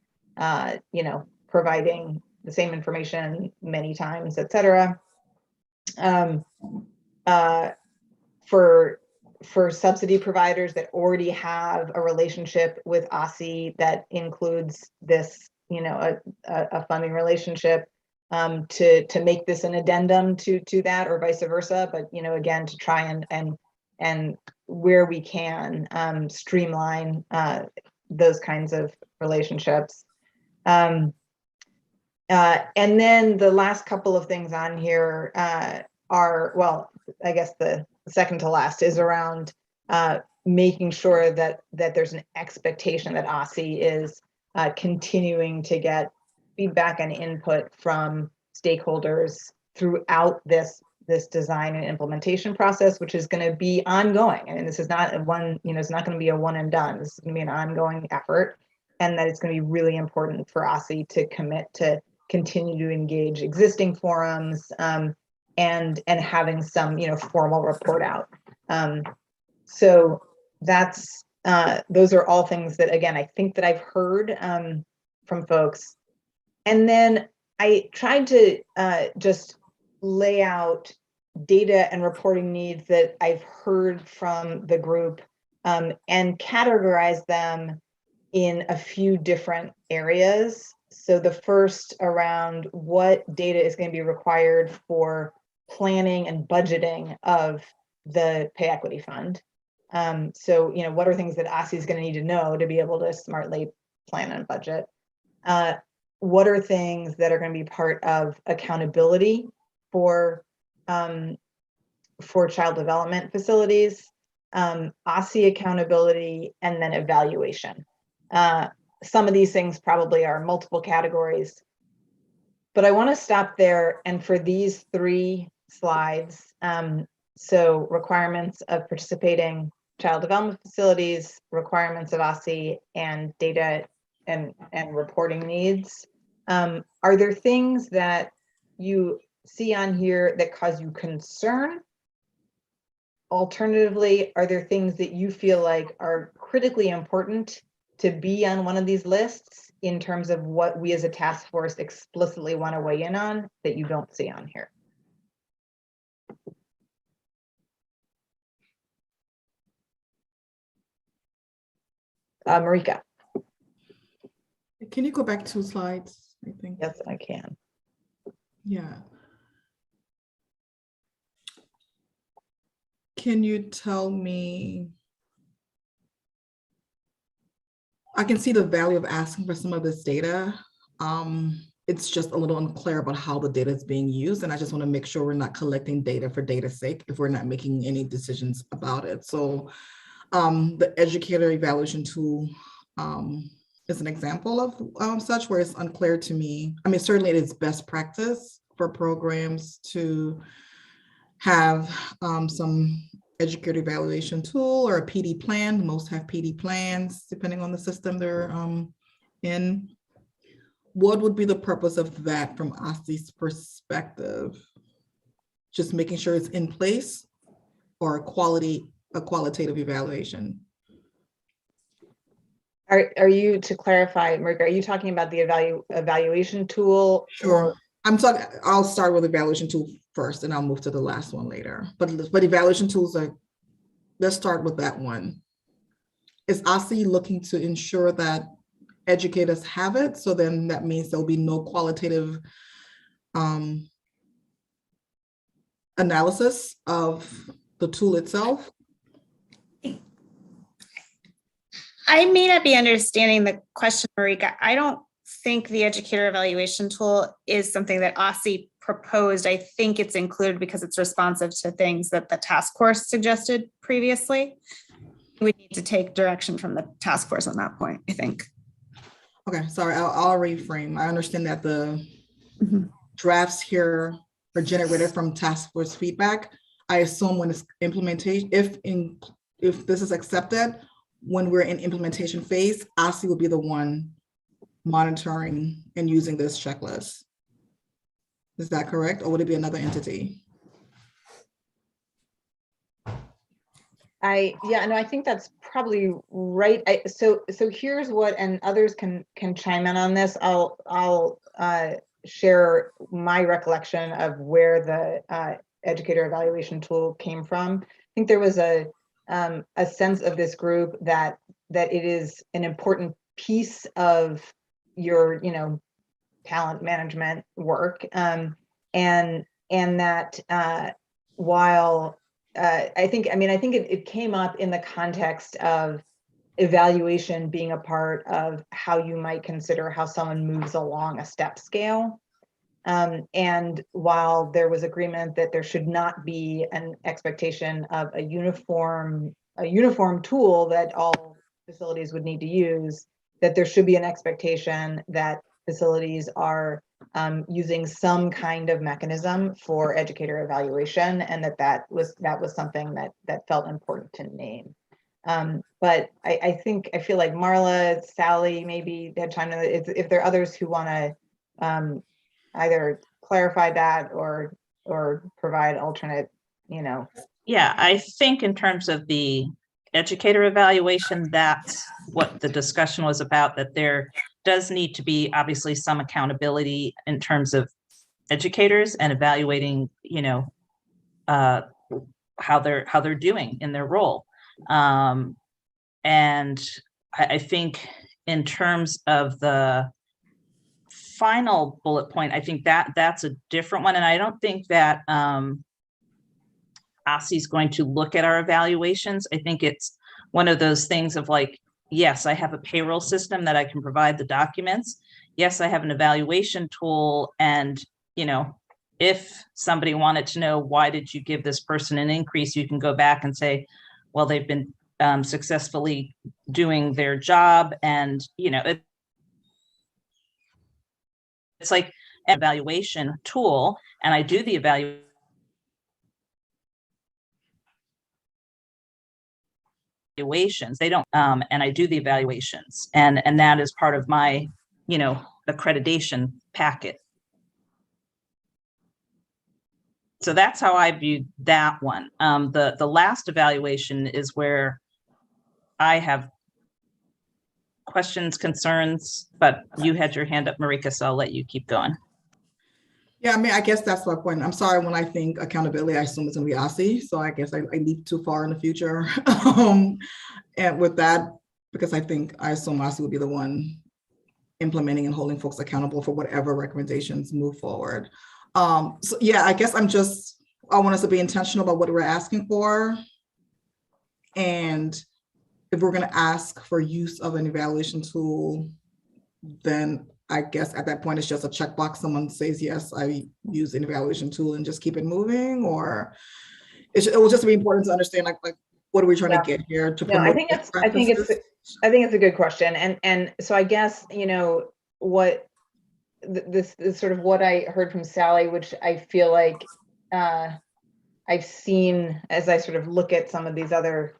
you know, providing the same information many times, et cetera. For subsidy providers that already have a relationship with ECE that includes this, you know, a funding relationship, to make this an addendum to that, or vice versa. But, you know, again, to try and where we can streamline those kinds of relationships. And then the last couple of things on here are, well, I guess the second to last is around making sure that there's an expectation that ECE is continuing to get feedback and input from stakeholders throughout this design and implementation process, which is going to be ongoing. And this is not a one, it's not going to be a one and done. This is going to be an ongoing effort, and that it's going to be really important for OSCE to commit to continue to engage existing forums, and having some, formal report out. So that's those are all things that, again, I think that I've heard from folks. And then I tried to just lay out data and reporting needs that I've heard from the group, and categorize them in a few different areas. So the first around what data is going to be required for planning and budgeting of the Pay Equity Fund. So, what are things that OSCE is going to need to know to be able to smartly plan and budget? What are things that are going to be part of accountability for child development facilities, OSCE accountability, and then evaluation. Some of these things probably are multiple categories, but I want to stop there. And for these 3 slides, so requirements of participating child development facilities, requirements of OSCE, and data and reporting needs. Are there things that you see on here that cause you concern? Alternatively, are there things that you feel like are critically important to be on one of these lists in terms of what we as a task force explicitly want to weigh in on that you don't see on here? Marika. Can you go back 2 slides, I think? Yes, I can. Yeah. Can you tell me, I can see the value of asking for some of this data. It's just a little unclear about how the data is being used. And I just want to make sure we're not collecting data for data's sake if we're not making any decisions about it. So the Educator Evaluation tool is an example of such, where it's unclear to me. I mean, certainly it is best practice for programs to have some Educator Evaluation tool or a PD plan. Most have PD plans, depending on the system they're in. What would be the purpose of that from OSCE's perspective? Just making sure it's in place, or a qualitative evaluation? Are you, to clarify, Marika, are you talking about the evaluation tool? Sure. I'll start with evaluation tool first, and I'll move to the last one later. But evaluation tools are, let's start with that one. Is OSCE looking to ensure that educators have it? So then that means there'll be no qualitative analysis of the tool itself? I may not be understanding the question, Marika. I don't think the Educator Evaluation tool is something that OSCE proposed. I think it's included because it's responsive to things that the task force suggested previously. We need to take direction from the task force on that point, I think. Okay, sorry, I'll reframe. I understand that the drafts here are generated from task force feedback. I assume when it's implementation, if this is accepted, when we're in implementation phase, OSCE will be the one monitoring and using this checklist. Is that correct? Or would it be another entity? I think that's probably right. So here's what, and others can chime in on this. I'll share my recollection of where the Educator Evaluation tool came from. I think there was a sense of this group that it is an important piece of your talent management work, and that while I think it came up in the context of evaluation being a part of how you might consider how someone moves along a step scale. And while there was agreement that there should not be an expectation of a uniform tool that all facilities would need to use, that there should be an expectation that facilities are using some kind of mechanism for educator evaluation, and that was something that felt important to name. But I feel like Marla, Sally, maybe had chimed in. If there are others who want to either clarify that or provide alternate, Yeah, I think in terms of the educator evaluation, that's what the discussion was about, that there does need to be obviously some accountability in terms of educators and evaluating, how they're doing in their role. And I think in terms of the final bullet point, I think that's a different one. And I don't think that ECE is going to look at our evaluations. I think it's one of those things of like, yes, I have a payroll system that I can provide the documents. Yes, I have an evaluation tool. And, if somebody wanted to know, why did you give this person an increase? You can go back and say, well, they've been successfully doing their job. And, it's like an evaluation tool. And I do the evaluation. They don't, and I do the evaluations, and that is part of my, accreditation packet. So that's how I view that one. The last evaluation is where I have questions, concerns, but you had your hand up, Marika, so I'll let you keep going. Yeah, I mean, I guess that's my point. I'm sorry, when I think accountability, I assume it's going to be ECE. So I guess I leap too far in the future. And with that, because I assume ECE will be the one implementing and holding folks accountable for whatever recommendations move forward. So yeah, I guess I want us to be intentional about what we're asking for. And if we're going to ask for use of an evaluation tool, then I guess at that point, it's just a checkbox. Someone says, yes, I use an evaluation tool, and just keep it moving, or it will just be important to understand like what are we trying to get here to promote? I think it's a good question. And so I guess, what this is sort of what I heard from Sally, which I feel like I've seen as I sort of look at some of these other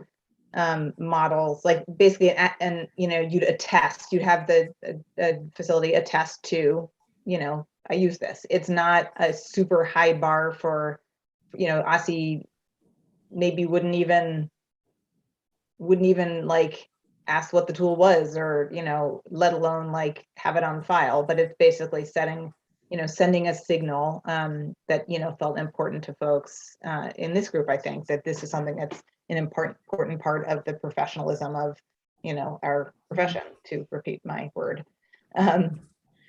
models, like basically, and you'd have the facility attest to, I use this. It's not a super high bar for, ECE maybe wouldn't even like ask what the tool was, or let alone like have it on file. But it's basically sending a signal that felt important to folks in this group. I think that this is something that's an important part of the professionalism of our profession, to repeat my word.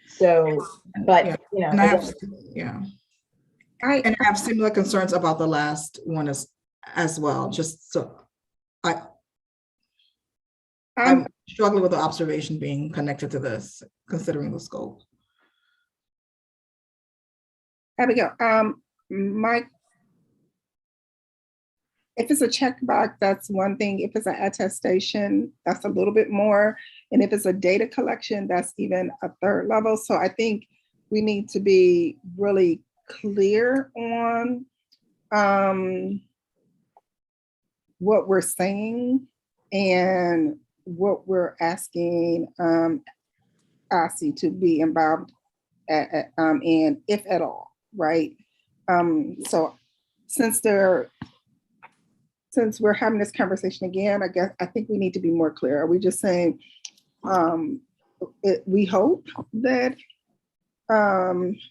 So, but and I have similar concerns about the last one as well. Just so I'm struggling with the observation being connected to this, considering the scope. Abigail, Mike, if it's a checkbox, that's one thing. If it's an attestation, that's a little bit more. And if it's a data collection, that's even a third level. So I think we need to be really clear on what we're saying and what we're asking ECE to be involved in, if at all, right? So since we're having this conversation again, I think we need to be more clear. Are we just saying we hope that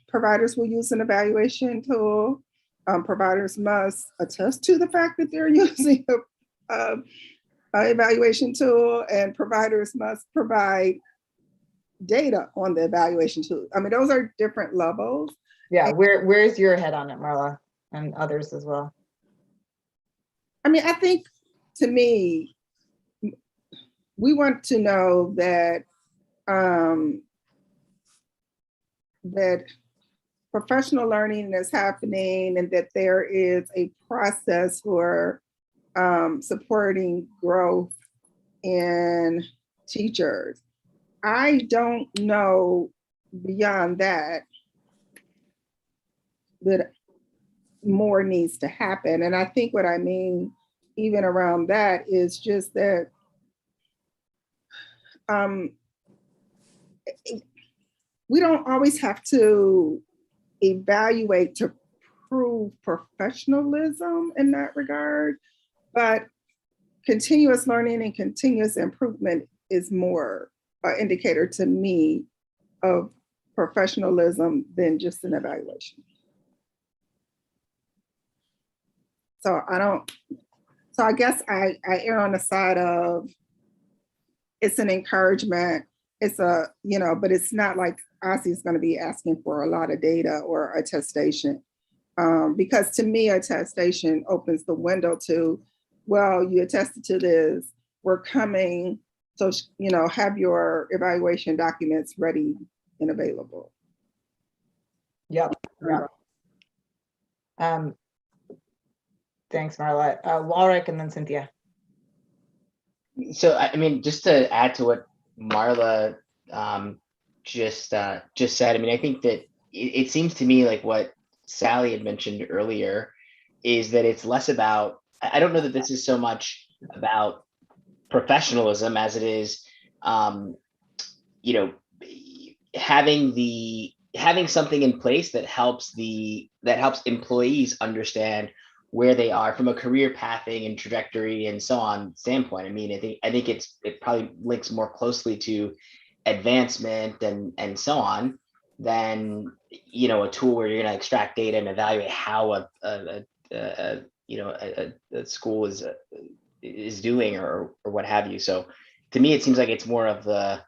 providers will use an evaluation tool? Providers must attest to the fact that they're using an evaluation tool, and providers must provide data on the evaluation tool. I mean, those are different levels. Yeah, where's your head on it, Marla, and others as well? I mean, I think, to me, we want to know that that professional learning is happening, and that there is a process for supporting growth in teachers. I don't know beyond that, that more needs to happen. And I think what I mean, even around that, is just that we don't always have to evaluate to prove professionalism in that regard, but continuous learning and continuous improvement is more an indicator to me of professionalism than just an evaluation. So I guess I err on the side of it's an encouragement. It's a, but it's not like OSSE is going to be asking for a lot of data or attestation. Because to me, attestation opens the window to, well, you attested to this, we're coming, so, have your evaluation documents ready and available. Yep. Thanks, Marla. Walrick and then Cynthia. So, I mean, just to add to what Marla just said, I mean, I think that it seems to me like what Sally had mentioned earlier is that it's less about, I don't know that this is so much about professionalism as it is, having something in place that helps employees understand where they are from a career pathing and trajectory and so on standpoint. I mean, I think it probably links more closely to advancement and so on than a tool where you're going to extract data and evaluate how a school is doing or what have you. So to me, it seems like it's more of the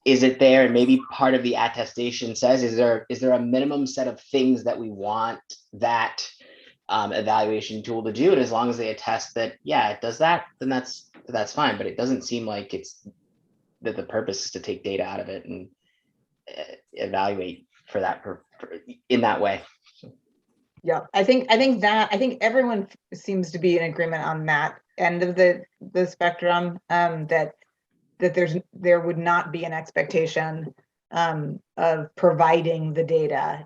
is it there, and maybe part of the attestation says, is there a minimum set of things that we want that evaluation tool to do, and as long as they attest that, yeah, it does that, then that's fine. But it doesn't seem like it's that the purpose is to take data out of it and evaluate for that in that way. Yeah, I think everyone seems to be in agreement on that end of the spectrum, that there would not be an expectation of providing the data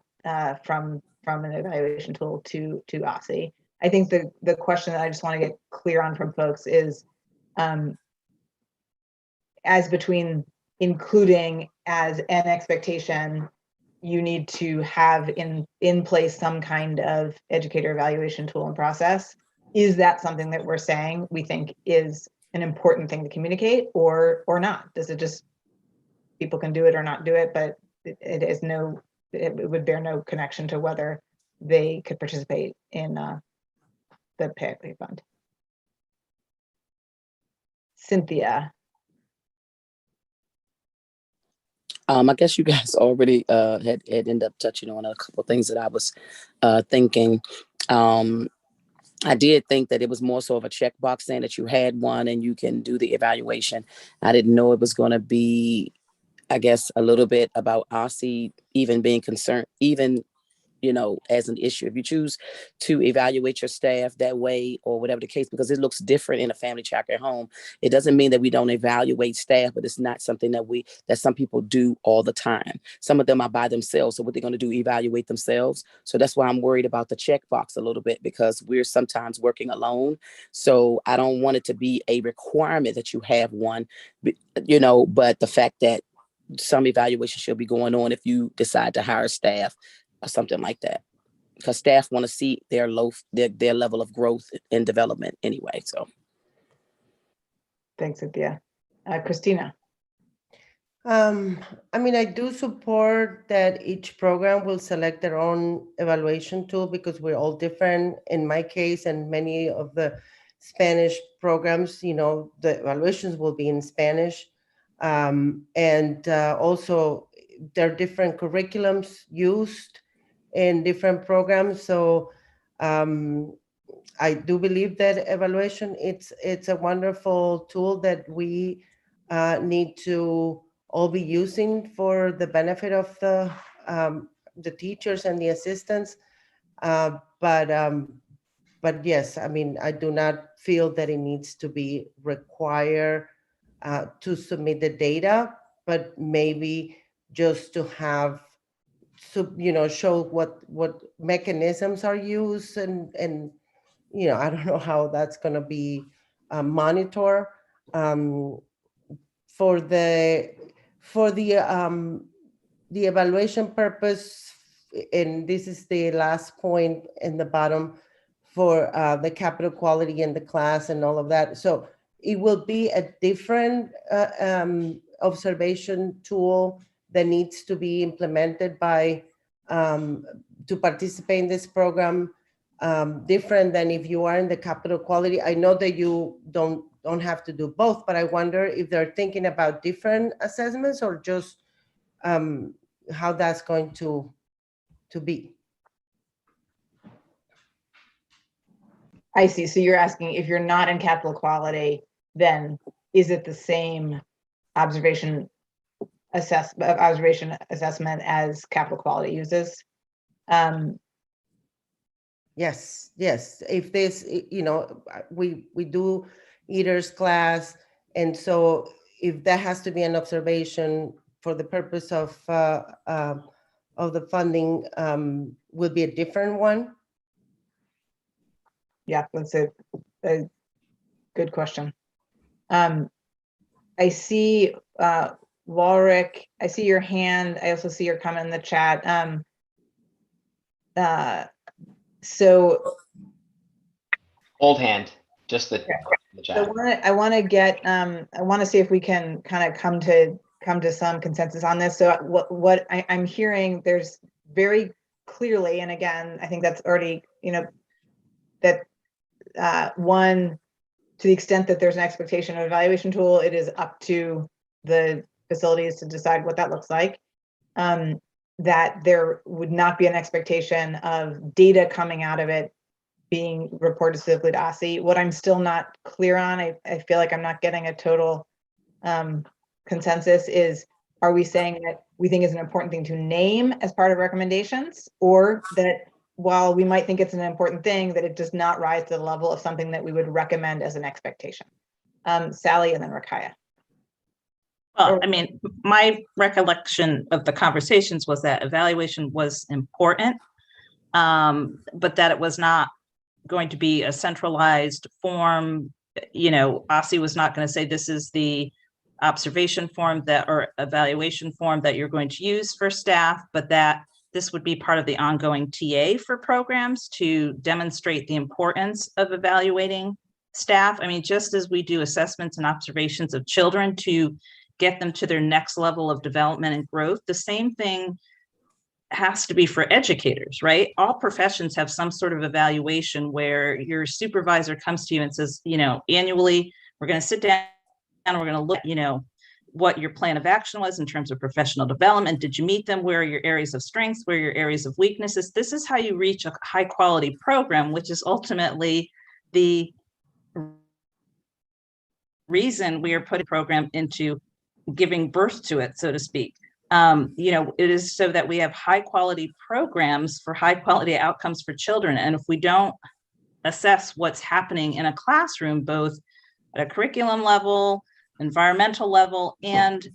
from an evaluation tool to OSSE. I think the question that I just want to get clear on from folks is, as between including as an expectation, you need to have in place some kind of educator evaluation tool and process. Is that something that we're saying we think is an important thing to communicate, or not? Does it just, people can do it or not do it, but it would bear no connection to whether they could participate in the pay equity fund? Cynthia. I guess you guys already had ended up touching on a couple of things that I was thinking. I did think that it was more so of a checkbox saying that you had one and you can do the evaluation. I didn't know it was going to be, I guess, a little bit about OSSE even being concerned, even as an issue. If you choose to evaluate your staff that way or whatever the case, because it looks different in a family chapter at home, it doesn't mean that we don't evaluate staff, but it's not something that some people do all the time. Some of them are by themselves. So what they're going to do, evaluate themselves. So that's why I'm worried about the checkbox a little bit, because we're sometimes working alone. So I don't want it to be a requirement that you have one, but the fact that some evaluation should be going on if you decide to hire staff or something like that, because staff want to see their level of growth and development anyway. So Thanks, Cynthia. Christina. I mean, I do support that each program will select their own evaluation tool, because we're all different. In my case, and many of the Spanish programs, the evaluations will be in Spanish. And also there are different curriculums used in different programs. So I do believe that evaluation, it's a wonderful tool that we need to all be using for the benefit of the teachers and the assistants. But yes, I mean, I do not feel that it needs to be required to submit the data, but maybe just to have, so, show what mechanisms are used and, I don't know how that's going to be monitored. For the evaluation purpose, and this is the last point in the bottom for the capital quality in the class and all of that. So it will be a different observation tool that needs to be implemented by to participate in this program, different than if you are in the capital quality. I know that you don't have to do both, but I wonder if they're thinking about different assessments or just how that's going to be. I see. So you're asking if you're not in capital quality, then is it the same observation assessment as capital quality uses? Yes. If this, we do EATers class, and so if that has to be an observation for the purpose of the funding, will be a different one. Yeah, that's a good question. I see Walrick, I see your hand. I also see your comment in the chat. So Old hand, just the chat. I want to see if we can kind of come to some consensus on this. So what I'm hearing, there's very clearly, and again, I think that's already, that one, to the extent that there's an expectation of evaluation tool, it is up to the facilities to decide what that looks like. That there would not be an expectation of data coming out of it being reported specifically to OSCE. What I'm still not clear on, I feel like I'm not getting a total consensus, is, are we saying that we think is an important thing to name as part of recommendations, or that while we might think it's an important thing, that it does not rise to the level of something that we would recommend as an expectation? Sally and then Rakaya. Well, I mean, my recollection of the conversations was that evaluation was important, but that it was not going to be a centralized form. OSCE was not going to say this is the observation form or evaluation form that you're going to use for staff, but that this would be part of the ongoing TA for programs to demonstrate the importance of evaluating staff. I mean, just as we do assessments and observations of children to get them to their next level of development and growth, the same thing has to be for educators, right? All professions have some sort of evaluation where your supervisor comes to you and says, annually, we're going to sit down and we're going to look, what your plan of action was in terms of professional development. Did you meet them? Where are your areas of strengths? Where are your areas of weaknesses? This is how you reach a high quality program, which is ultimately the reason we are putting program into giving birth to it, so to speak. It is so that we have high quality programs for high quality outcomes for children. And if we don't assess what's happening in a classroom, both at a curriculum level, environmental level, and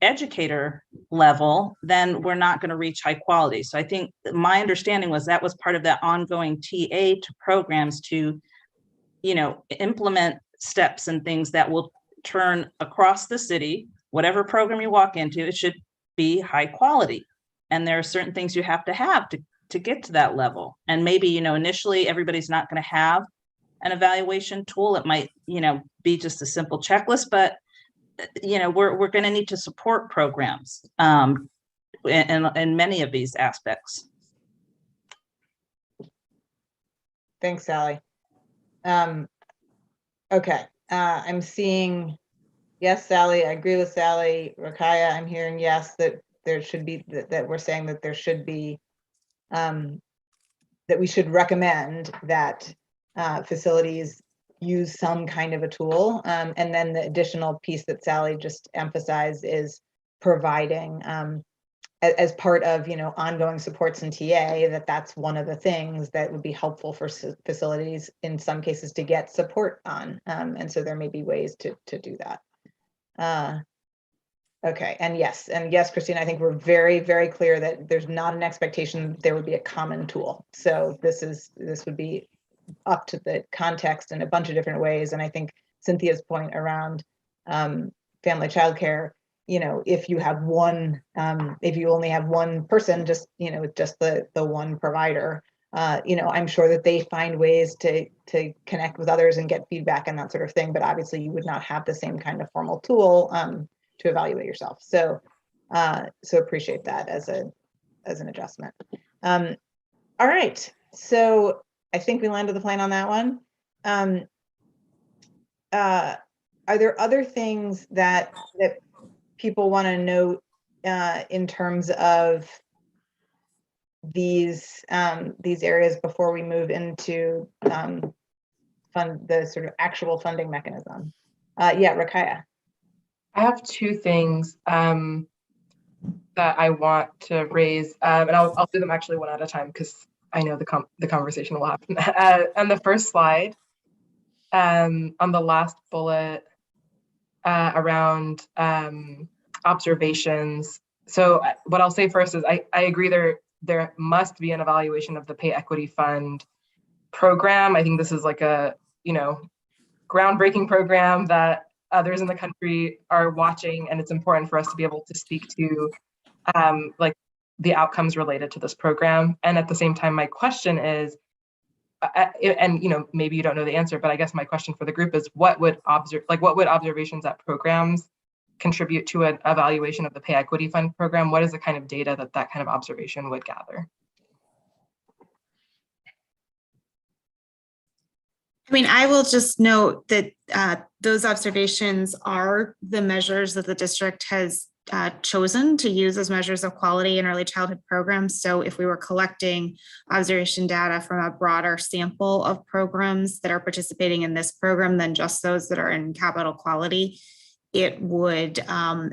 educator level, then we're not going to reach high quality. So I think my understanding was that was part of that ongoing TA to programs to, implement steps and things that will turn across the city. Whatever program you walk into, it should be high quality. And there are certain things you have to get to that level. And maybe, initially everybody's not going to have an evaluation tool. It might, be just a simple checklist, but, we're going to need to support programs in many of these aspects. Thanks, Sally. Okay, I'm seeing, yes, Sally, I agree with Sally. Rakaya, I'm hearing yes, that there should be, that we're saying that there should be, that we should recommend that facilities use some kind of a tool. And then the additional piece that Sally just emphasized is providing, as part of, ongoing supports in TA, that's one of the things that would be helpful for facilities in some cases to get support on. And so there may be ways to do that. Okay, and yes, Christine, I think we're very, very clear that there's not an expectation there would be a common tool. So this would be up to the context in a bunch of different ways. And I think Cynthia's point around family childcare, if you have one, if you only have one person, just the one provider, I'm sure that they find ways to connect with others and get feedback and that sort of thing. But obviously, you would not have the same kind of formal tool to evaluate yourself. So, appreciate that as an adjustment. All right. So I think we landed the plane on that one. Are there other things that people want to note in terms of these areas before we move into the sort of actual funding mechanism? Yeah, Rakaya. I have two things that I want to raise, and I'll do them actually one at a time because I know the conversation will happen. On the first slide, on the last bullet around observations. So what I'll say first is I agree there must be an evaluation of the Pay Equity Fund program. I think this is like a groundbreaking program that others in the country are watching, and it's important for us to be able to speak to like the outcomes related to this program. And at the same time, my question is, and maybe you don't know the answer, but I guess my question for the group is, what would observations at programs contribute to an evaluation of the Pay Equity Fund program? What is the kind of data that kind of observation would gather? I mean, I will just note that those observations are the measures that the district has chosen to use as measures of quality in early childhood programs. So if we were collecting observation data from a broader sample of programs that are participating in this program than just those that are in capital quality, it would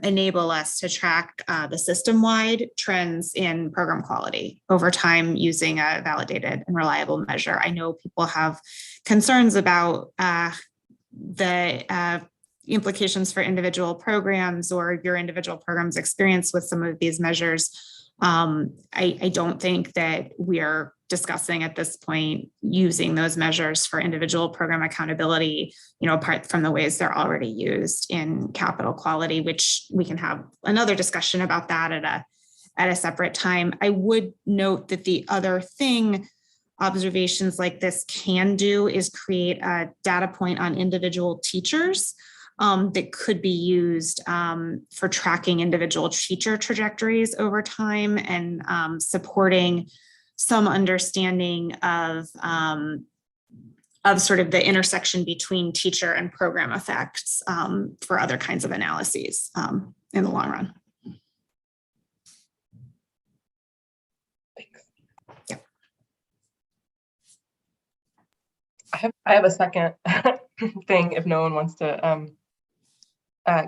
enable us to track the system-wide trends in program quality over time using a validated and reliable measure. I know people have concerns about the implications for individual programs or your individual program's experience with some of these measures. I don't think that we are discussing at this point using those measures for individual program accountability, apart from the ways they're already used in capital quality, which we can have another discussion about that at a separate time. I would note that the other thing observations like this can do is create a data point on individual teachers that could be used for tracking individual teacher trajectories over time and supporting some understanding of sort of the intersection between teacher and program effects for other kinds of analyses in the long run. Thanks. Yeah. I have a second thing if no one wants to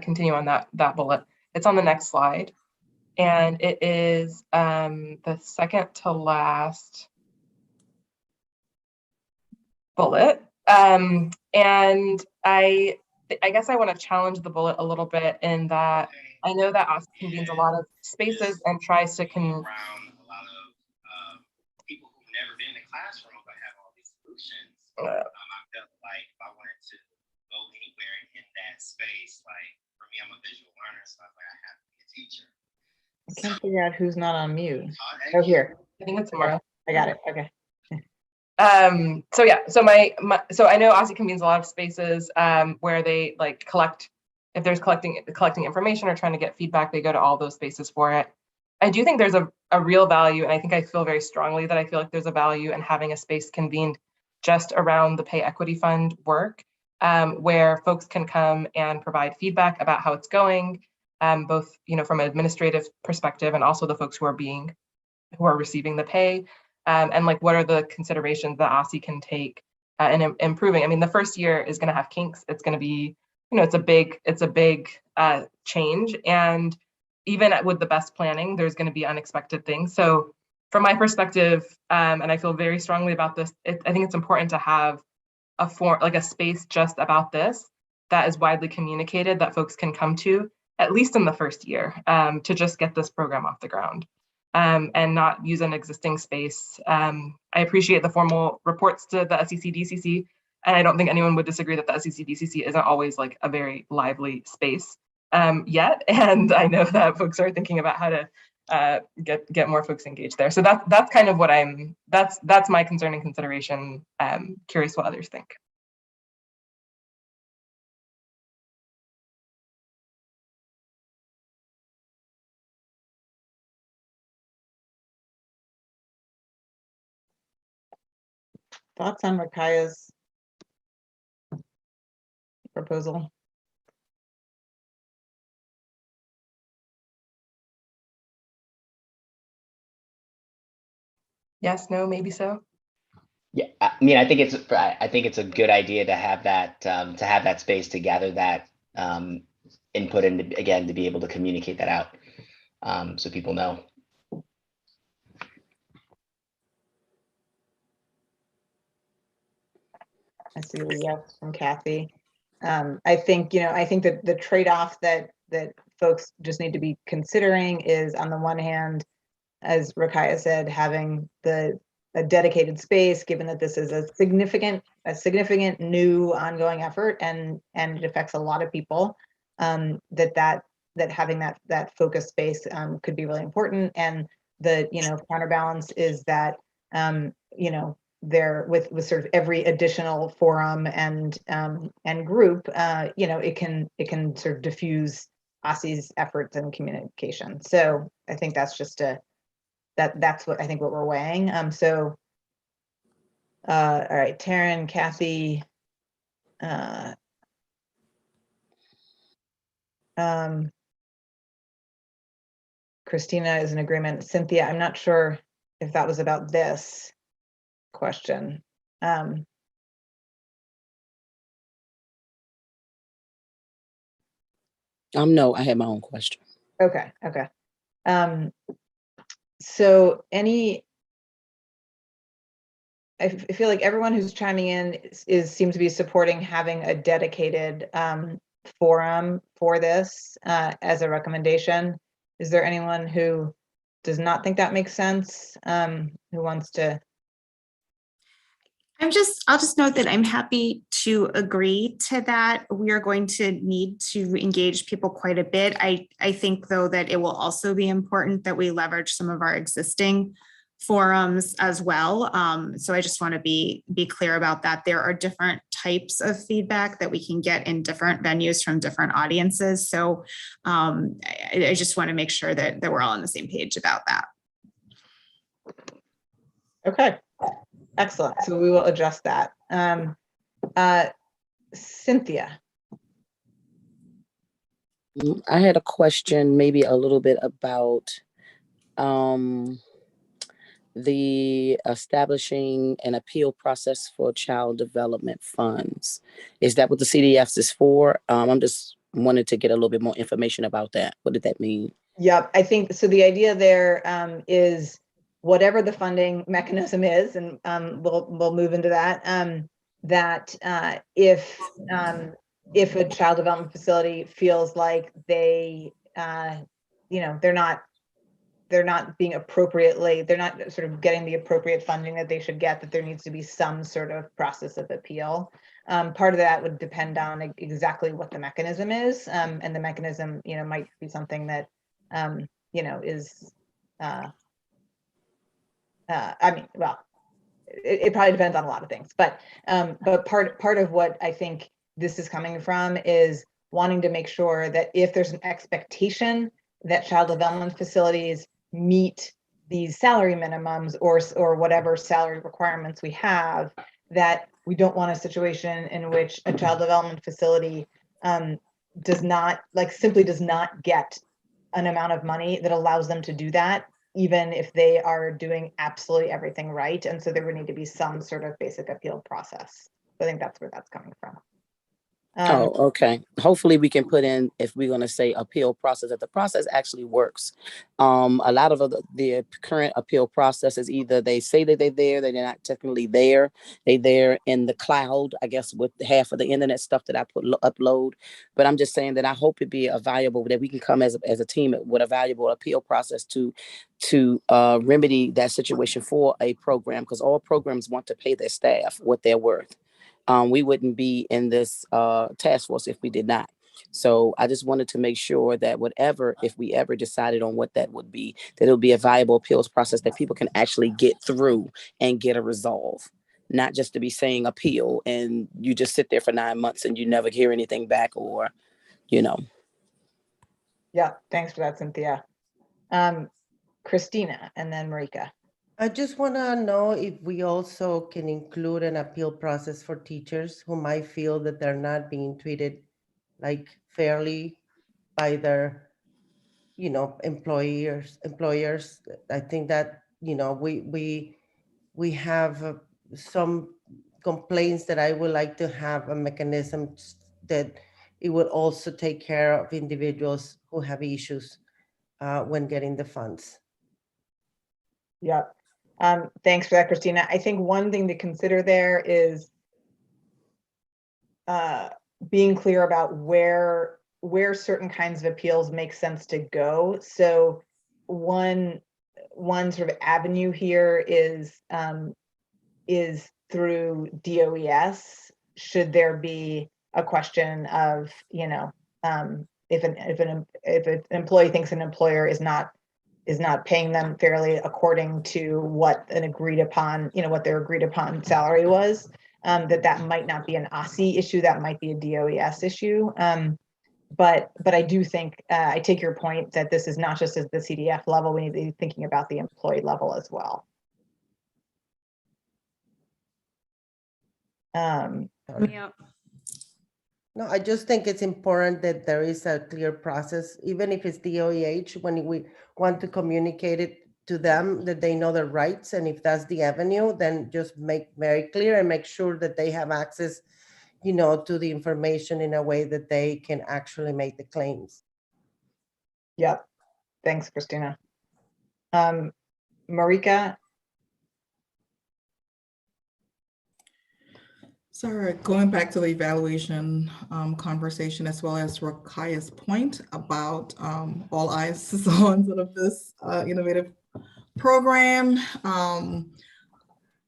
continue on that bullet. It's on the next slide. And it is the second to last bullet. And I guess I want to challenge the bullet a little bit in that I know that OSCE convenes a lot of spaces and tries to around a lot of people who've never been in a classroom but have all these solutions. I felt like if I wanted to go anywhere in that space, like for me, I'm a visual learner, so I felt like I have to be a teacher. I can't figure out who's not on mute. Oh, here. I think it's tomorrow. I got it. Okay. So yeah, so so I know OSCE convenes a lot of spaces where they collect, if there's collecting information or trying to get feedback, they go to all those spaces for it. I do think there's a real value, and I think I feel very strongly that I feel like there's a value in having a space convened just around the Pay Equity Fund work, where folks can come and provide feedback about how it's going, both from an administrative perspective and also the folks who are receiving the pay, and what are the considerations that OSCE can take in improving. I mean, the first year is going to have kinks. It's going to be, it's a big change, and even with the best planning, there's going to be unexpected things. So from my perspective, and I feel very strongly about this, I think it's important to have a space just about this that is widely communicated, that folks can come to at least in the first year, to just get this program off the ground. And not use an existing space. I appreciate the formal reports to the SEC DCC, and I don't think anyone would disagree that the SEC DCC isn't always like a very lively space yet. And I know that folks are thinking about how to get more folks engaged there. So that's kind of what that's my concern and consideration. Curious what others think. Thoughts on Rakaya's proposal? Yes, no, maybe so. Yeah, I mean, I think it's a good idea to have that space to gather that input and again to be able to communicate that out so people know. I see the yes from Kathy. I think that the trade-off that folks just need to be considering is, on the one hand, as Rakaya said, having a dedicated space, given that this is a significant new ongoing effort and it affects a lot of people, that having that focus space could be really important. And the counterbalance is that there with sort of every additional forum and group, it can sort of diffuse OSCE's efforts and communication. So I think that's just that's what I think what we're weighing. So all right, Taryn, Kathy, Christina is in agreement. Cynthia, I'm not sure if that was about this question. No, I had my own question. Okay. So I feel like everyone who's chiming in seems to be supporting having a dedicated forum for this as a recommendation. Is there anyone who does not think that makes sense? Who wants to? I'll just note that I'm happy to agree to that. We are going to need to engage people quite a bit. I think, though, that it will also be important that we leverage some of our existing forums as well. So I just want to be clear about that. There are different types of feedback that we can get in different venues from different audiences. So I just want to make sure that we're all on the same page about that. Okay. Excellent. So we will adjust that. Cynthia. I had a question, maybe a little bit about the establishing an appeal process for child development funds. Is that what the CDFs is for? I'm just wanted to get a little bit more information about that. What did that mean? Yep. I think so. The idea there is whatever the funding mechanism is, and we'll move into that. That if a child development facility feels like they're not being appropriately, they're not sort of getting the appropriate funding that they should get, that there needs to be some sort of process of appeal. Part of that would depend on exactly what the mechanism is, and the mechanism, might be something that is. It probably depends on a lot of things, but part of what I think this is coming from is wanting to make sure that if there's an expectation that child development facilities meet these salary minimums or whatever salary requirements we have, that we don't want a situation in which a child development facility simply does not get an amount of money that allows them to do that, even if they are doing absolutely everything right. And so there would need to be some sort of basic appeal process. I think that's where that's coming from. Oh, okay. Hopefully we can put in, if we're going to say appeal process, that the process actually works. A lot of the current appeal process is either they say that they're not technically there. They're there in the cloud, I guess, with half of the internet stuff that I upload. But I'm just saying that I hope it be a valuable, that we can come as a team with a valuable appeal process to remedy that situation for a program, because all programs want to pay their staff what they're worth. We wouldn't be in this task force if we did not. So I just wanted to make sure that if we ever decided on what that would be, that it'll be a viable appeals process that people can actually get through and get a resolve, not just to be saying appeal and you just sit there for 9 months and you never hear anything back, or, you know. Yeah, thanks for that, Cynthia. Christina and then Marika. I just want to know if we also can include an appeal process for teachers who might feel that they're not being treated like fairly by their, employers. I think that, we have some complaints that I would like to have a mechanism that it would also take care of individuals who have issues when getting the funds. Yep. Thanks for that, Christina. I think one thing to consider there is being clear about where certain kinds of appeals make sense to go. So one sort of avenue here is through DOES. Should there be a question of, if an employee thinks an employer is not paying them fairly according to what an agreed upon, what their agreed upon salary was, that might not be an ECE issue, that might be a DOES issue. But I do think, I take your point that this is not just at the CDF level, we need to be thinking about the employee level as well. Yeah. No, I just think it's important that there is a clear process, even if it's DOEH, when we want to communicate it to them, that they know their rights. And if that's the avenue, then just make very clear and make sure that they have access, to the information in a way that they can actually make the claims. Yep. Thanks, Christina. Marika. Sorry, going back to the evaluation conversation, as well as Rakaya's point about all eyes on sort of this innovative program.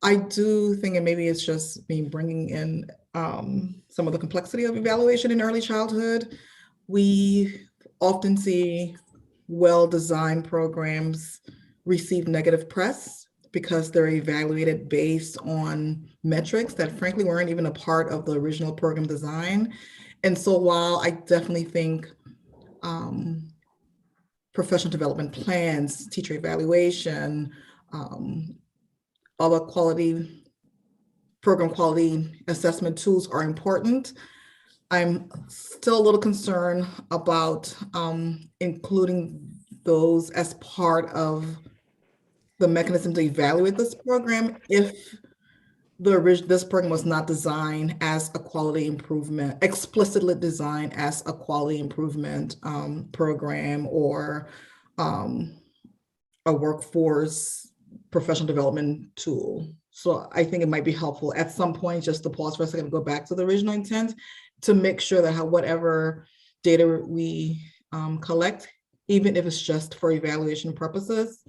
I do think, and maybe it's just me bringing in some of the complexity of evaluation in early childhood. We often see well-designed programs receive negative press because they're evaluated based on metrics that frankly weren't even a part of the original program design. And so while I definitely think professional development plans, teacher evaluation, other program quality assessment tools are important, I'm still a little concerned about including those as part of the mechanism to evaluate this program if this program was not designed as a quality improvement, explicitly designed as a quality improvement program, or a workforce professional development tool. So I think it might be helpful at some point just to pause for a second and go back to the original intent to make sure that whatever data we collect, even if it's just for evaluation purposes,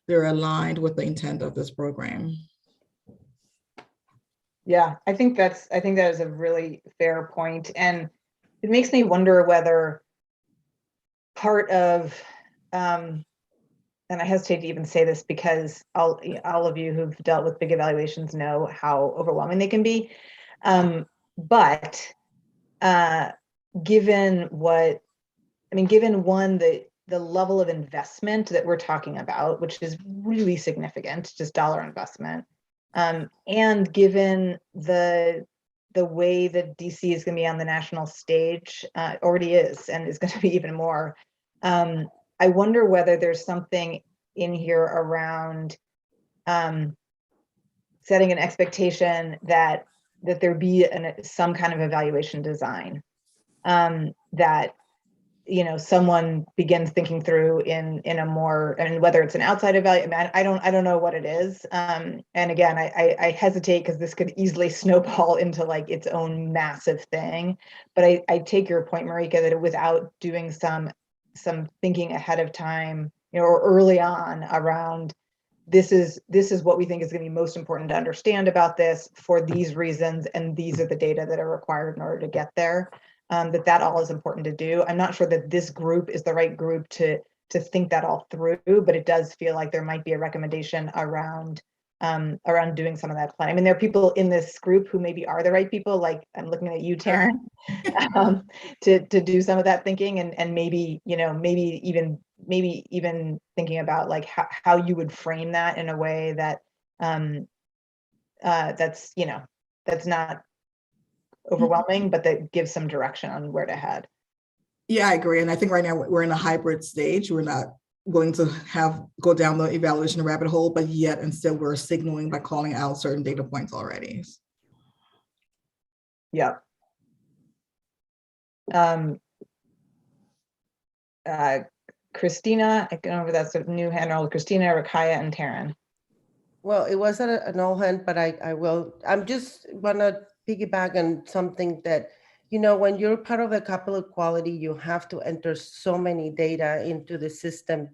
they're aligned with the intent of this program. Yeah, I think that is a really fair point. And it makes me wonder whether part of, and I hesitate to even say this because all of you who've dealt with big evaluations know how overwhelming they can be. But given the level of investment that we're talking about, which is really significant, just dollar investment, and given the way that DC is going to be on the national stage, already is, and is going to be even more. I wonder whether there's something in here around setting an expectation that there be some kind of evaluation design that, someone begins thinking through in a more, and whether it's an outside evaluation, I don't know what it is. And again, I hesitate because this could easily snowball into like its own massive thing. But I take your point, Marika, that without doing some thinking ahead of time, or early on around, this is what we think is going to be most important to understand about this for these reasons, and these are the data that are required in order to get there. That all is important to do. I'm not sure that this group is the right group to think that all through, but it does feel like there might be a recommendation around doing some of that planning. I mean, there are people in this group who maybe are the right people, like I'm looking at you, Taryn, to do some of that thinking, and maybe, maybe even thinking about like how you would frame that in a way that that's not overwhelming, but that gives some direction on where to head. Yeah, I agree. And I think right now we're in a hybrid stage. We're not going to go down the evaluation rabbit hole, but yet and still we're signaling by calling out certain data points already. Yeah. Christina, I can over that's a new hand roll. Christina, Rakaya, and Taryn. Well, it wasn't an all hand, but I'm just wanna piggyback on something that, when you're part of the capital quality, you have to enter so many data into the system,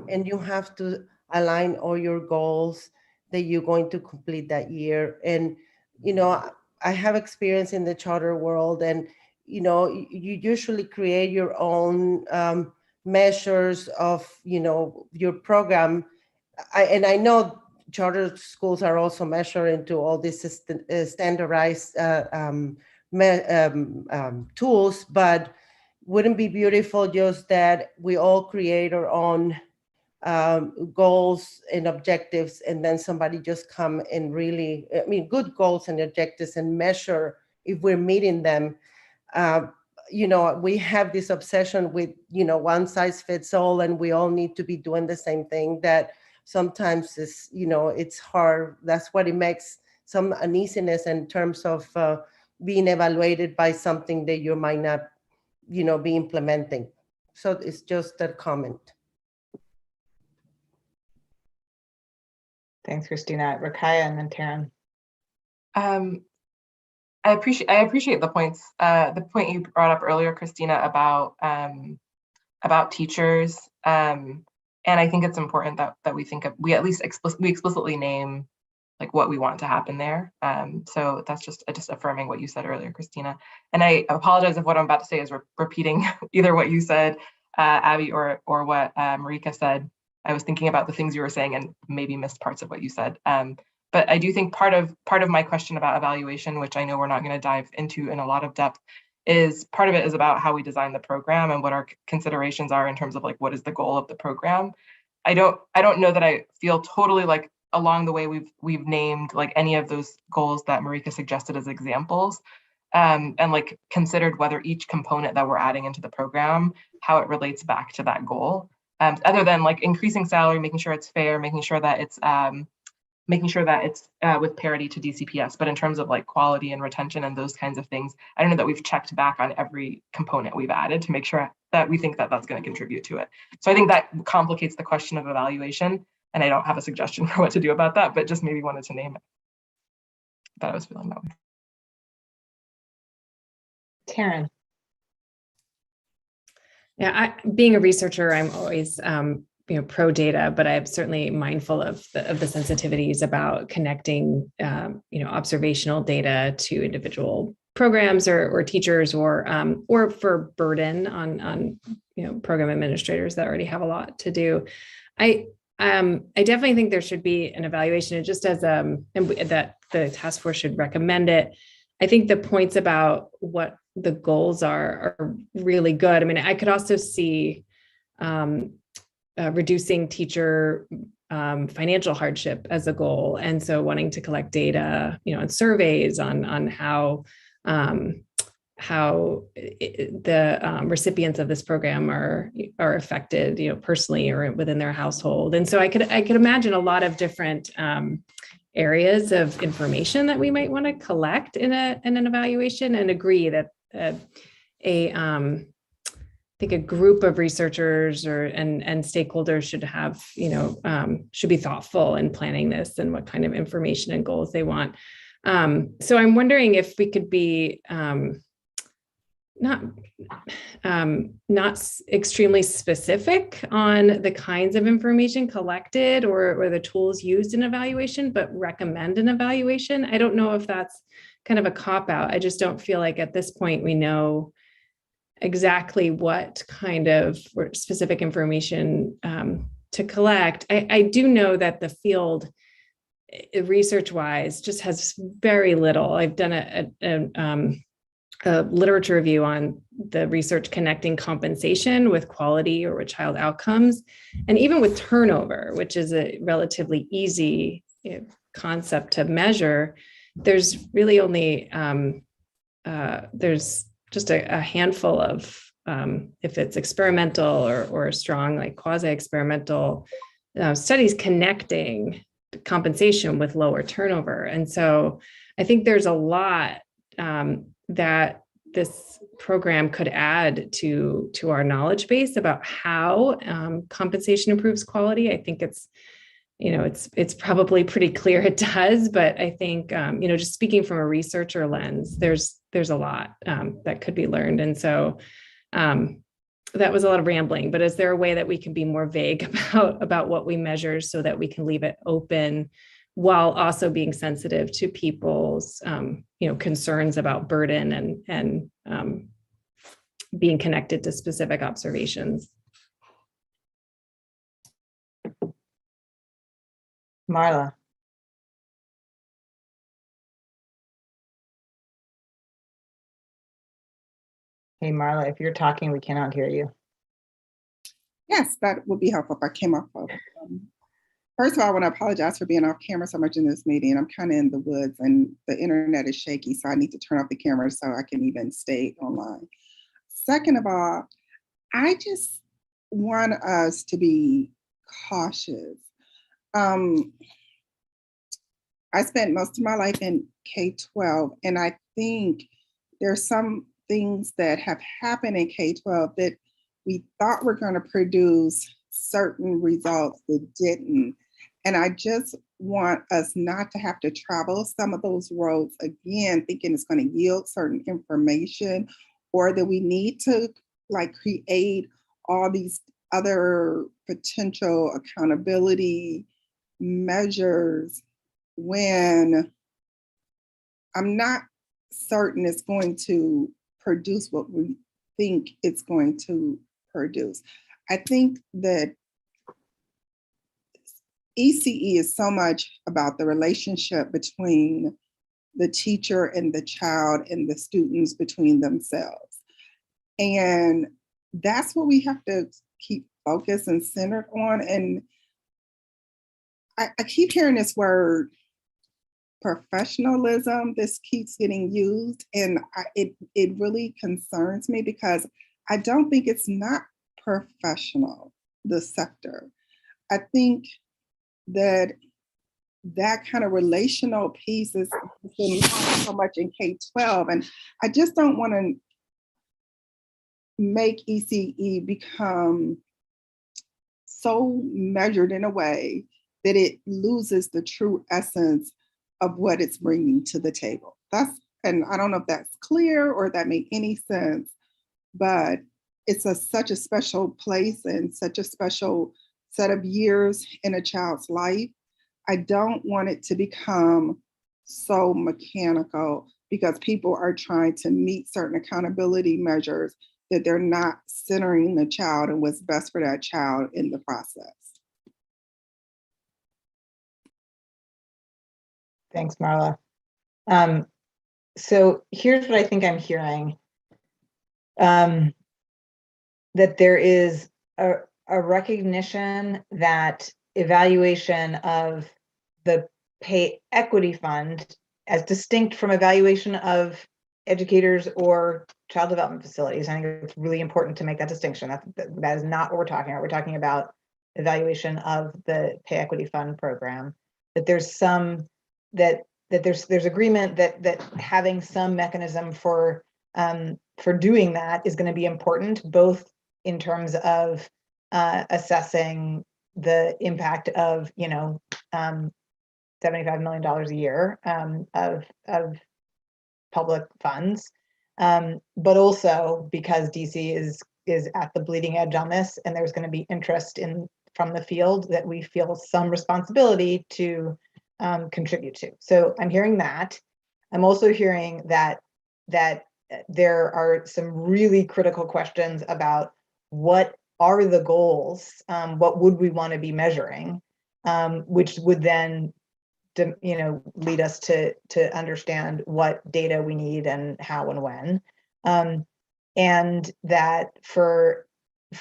and you have to align all your goals that you're going to complete that year. And, I have experience in the charter world, and, you usually create your own measures of, your program. I know charter schools are also measuring to all these standardized tools, but wouldn't be beautiful just that we all create our own goals and objectives, and then somebody just come and really, good goals and objectives, and measure if we're meeting them. We have this obsession with, one size fits all, and we all need to be doing the same thing, that sometimes it's hard. That's what it makes some uneasiness in terms of being evaluated by something that you might not, be implementing. So it's just a comment. Thanks, Christina. Rakaya, and then Taryn. I appreciate the points. The point you brought up earlier, Christina, about teachers. And I think it's important that we think of, we at least explicitly name like what we want to happen there. So that's just affirming what you said earlier, Christina. And I apologize if what I'm about to say is repeating either what you said, Abby, or what Marika said. I was thinking about the things you were saying and maybe missed parts of what you said. But I do think part of my question about evaluation, which I know we're not going to dive into in a lot of depth, is part of it is about how we design the program and what our considerations are in terms of like what is the goal of the program. I don't know that I feel totally like along the way we've named like any of those goals that Marika suggested as examples, and like considered whether each component that we're adding into the program, how it relates back to that goal. Other than like increasing salary, making sure it's fair, making sure that it's with parity to DCPS. But in terms of like quality and retention and those kinds of things, I don't know that we've checked back on every component we've added to make sure that we think that that's going to contribute to it. So I think that complicates the question of evaluation, and I don't have a suggestion for what to do about that, but just maybe wanted to name it. But I was feeling that way. Taryn. Yeah, being a researcher, I'm always pro data, but I'm certainly mindful of the sensitivities about connecting observational data to individual programs or teachers, or for burden on program administrators that already have a lot to do. I definitely think there should be an evaluation, and just as and that the task force should recommend it. I think the points about what the goals are really good. I mean, I could also see reducing teacher financial hardship as a goal, and so wanting to collect data, and surveys on how the recipients of this program are affected, personally or within their household. And so I could imagine a lot of different areas of information that we might want to collect in an evaluation, and agree that I think a group of researchers and stakeholders should have, should be thoughtful in planning this and what kind of information and goals they want. So I'm wondering if we could be not extremely specific on the kinds of information collected or the tools used in evaluation, but recommend an evaluation. I don't know if that's kind of a cop-out. I just don't feel like at this point we know exactly what kind of specific information to collect. I do know that the field, research-wise, just has very little. I've done a literature review on the research connecting compensation with quality or with child outcomes, and even with turnover, which is a relatively easy concept to measure. There's really only there's just a handful of, if it's experimental or strong, like quasi-experimental studies connecting compensation with lower turnover. And so I think there's a lot that this program could add to our knowledge base about how compensation improves quality. I think it's probably pretty clear it does, but I think, just speaking from a researcher lens, there's a lot that could be learned. And so that was a lot of rambling, but is there a way that we can be more vague about what we measure so that we can leave it open while also being sensitive to people's, concerns about burden and being connected to specific observations? Marla. Hey, Marla, if you're talking, we cannot hear you. Yes, that would be helpful if I came off of. First of all, I want to apologize for being off camera so much in this meeting. I'm kind of in the woods and the internet is shaky, so I need to turn off the camera so I can even stay online. Second of all, I just want us to be cautious. I spent most of my life in K-12, and I think there's some things that have happened in K-12 that we thought were going to produce certain results that didn't. And I just want us not to have to travel some of those roads again, thinking it's going to yield certain information, or that we need to create all these other potential accountability measures when I'm not certain it's going to produce what we think it's going to produce. I think that ECE is so much about the relationship between the teacher and the child and the students between themselves. And that's what we have to keep focused and centered on. And I keep hearing this word professionalism. This keeps getting used, and it really concerns me because I don't think it's not professional, the sector. I think that kind of relational piece is so much in K-12, and I just don't want to make ECE become so measured in a way that it loses the true essence of what it's bringing to the table. And I don't know if that's clear or that made any sense, but it's such a special place and such a special set of years in a child's life. I don't want it to become so mechanical because people are trying to meet certain accountability measures that they're not centering the child and what's best for that child in the process. Thanks, Marla. So here's what I think I'm hearing. That there is a recognition that evaluation of the pay equity fund as distinct from evaluation of educators or child development facilities. I think it's really important to make that distinction. That is not what we're talking about. We're talking about evaluation of the pay equity fund program. That there's some that there's agreement that having some mechanism for for doing that is going to be important, both in terms of assessing the impact of, $75 million a year of public funds, but also because DC is at the bleeding edge on this, and there's going to be interest from the field that we feel some responsibility to contribute to. So I'm hearing that. I'm also hearing that there are some really critical questions about what are the goals, what would we want to be measuring, which would then lead us to understand what data we need and how and when, and that for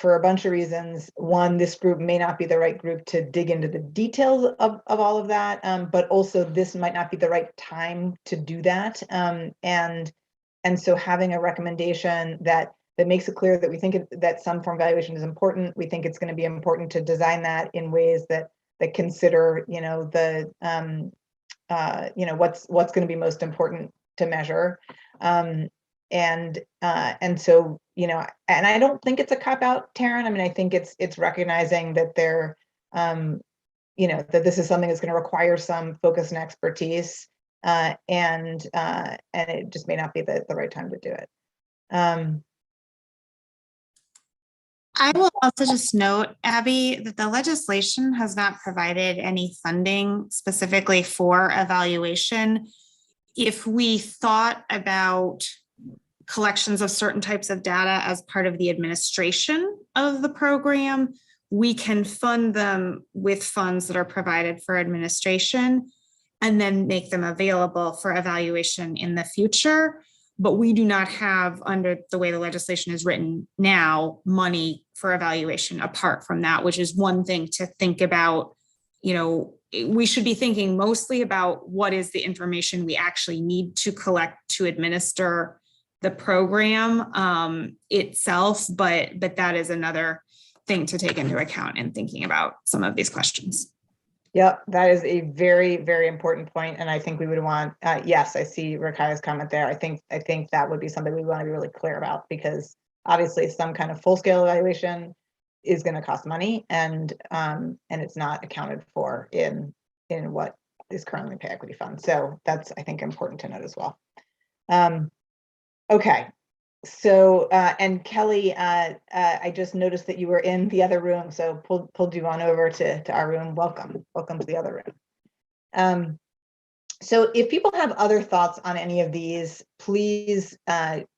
a bunch of reasons, one, this group may not be the right group to dig into the details of all of that, but also this might not be the right time to do that, and so having a recommendation that makes it clear that we think that some form evaluation is important. We think it's going to be important to design that in ways that consider, what's going to be most important to measure, and so, and I don't think it's a cop out, Taryn. I mean, I think it's recognizing that that this is something that's going to require some focus and expertise, and it just may not be the right time to do it. I will also just note, Abby, that the legislation has not provided any funding specifically for evaluation. If we thought about collections of certain types of data as part of the administration of the program, we can fund them with funds that are provided for administration and then make them available for evaluation in the future. But we do not have, under the way the legislation is written now, money for evaluation apart from that, which is one thing to think about. We should be thinking mostly about what is the information we actually need to collect to administer the program itself, but that is another thing to take into account in thinking about some of these questions. Yep, that is a very, very important point, and I think we would want. Yes, I see Rakaya's comment there. I think that would be something we want to be really clear about, because obviously some kind of full-scale evaluation is going to cost money, and it's not accounted for in what is currently pay equity fund. So that's, I think, important to note as well. Okay. So, and Kelly, I just noticed that you were in the other room, so pulled you on over to our room. Welcome to the other room. So if people have other thoughts on any of these, please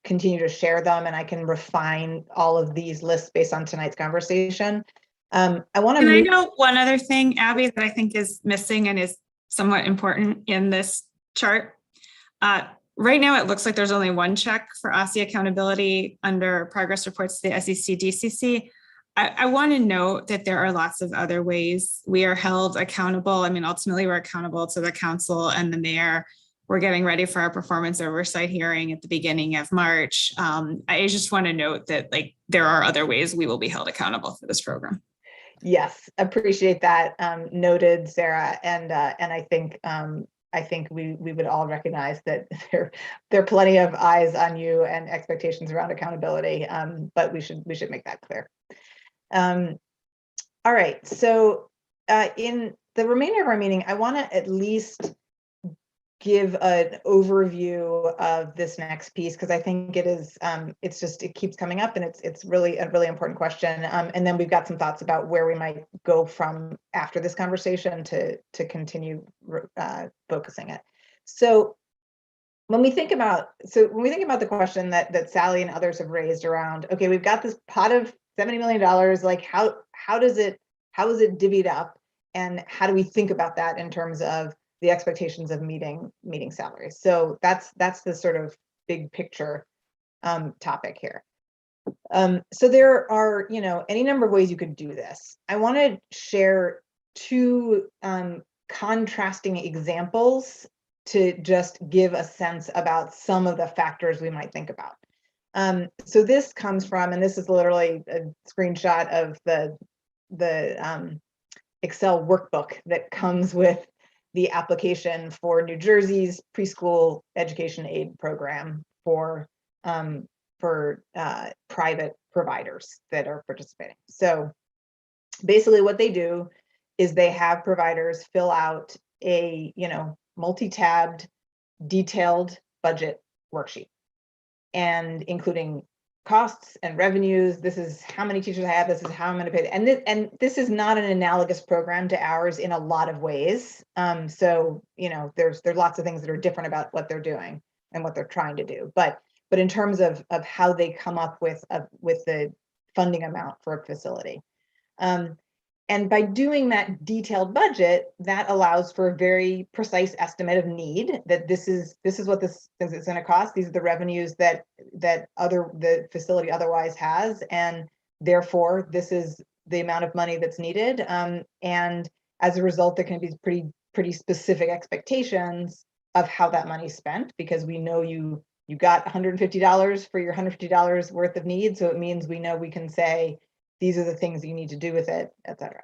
continue to share them, and I can refine all of these lists based on tonight's conversation. I want to. Can I note one other thing, Abby, that I think is missing and is somewhat important in this chart? Right now, it looks like there's only one check for OSCE accountability under progress reports to the SEC DCC. I want to note that there are lots of other ways we are held accountable. I mean, ultimately, we're accountable to the council and the mayor. We're getting ready for our performance oversight hearing at the beginning of March. I just want to note that there are other ways we will be held accountable for this program. Yes, appreciate that. Noted, Sarah, and I think we would all recognize that there are plenty of eyes on you and expectations around accountability, but we should make that clear. All right, so in the remainder of our meeting, I want to at least give an overview of this next piece, because I think it is it keeps coming up, and it's really a really important question. And then we've got some thoughts about where we might go from after this conversation to continue focusing it. So when we think about the question that Sally and others have raised around, okay, we've got this pot of $70 million, like how is it divvied up, and how do we think about that in terms of the expectations of meeting salaries? So that's the sort of big picture topic here. So there are any number of ways you could do this. I want to share two contrasting examples to just give a sense about some of the factors we might think about. So this comes from, and this is literally a screenshot of the Excel workbook that comes with the application for New Jersey's preschool education aid program for private providers that are participating. So basically what they do is they have providers fill out a, multi-tabbed, detailed budget worksheet, and including costs and revenues. This is how many teachers I have. This is how I'm going to pay. And this is not an analogous program to ours in a lot of ways. So, there's lots of things that are different about what they're doing and what they're trying to do. But in terms of how they come up with the funding amount for a facility. And by doing that detailed budget, that allows for a very precise estimate of need, that this is what this is going to cost. These are the revenues that the facility otherwise has, and therefore this is the amount of money that's needed. And as a result, there can be pretty specific expectations of how that money is spent, because we know you got $150 for your $150 worth of need. So it means we know we can say, these are the things you need to do with it, et cetera.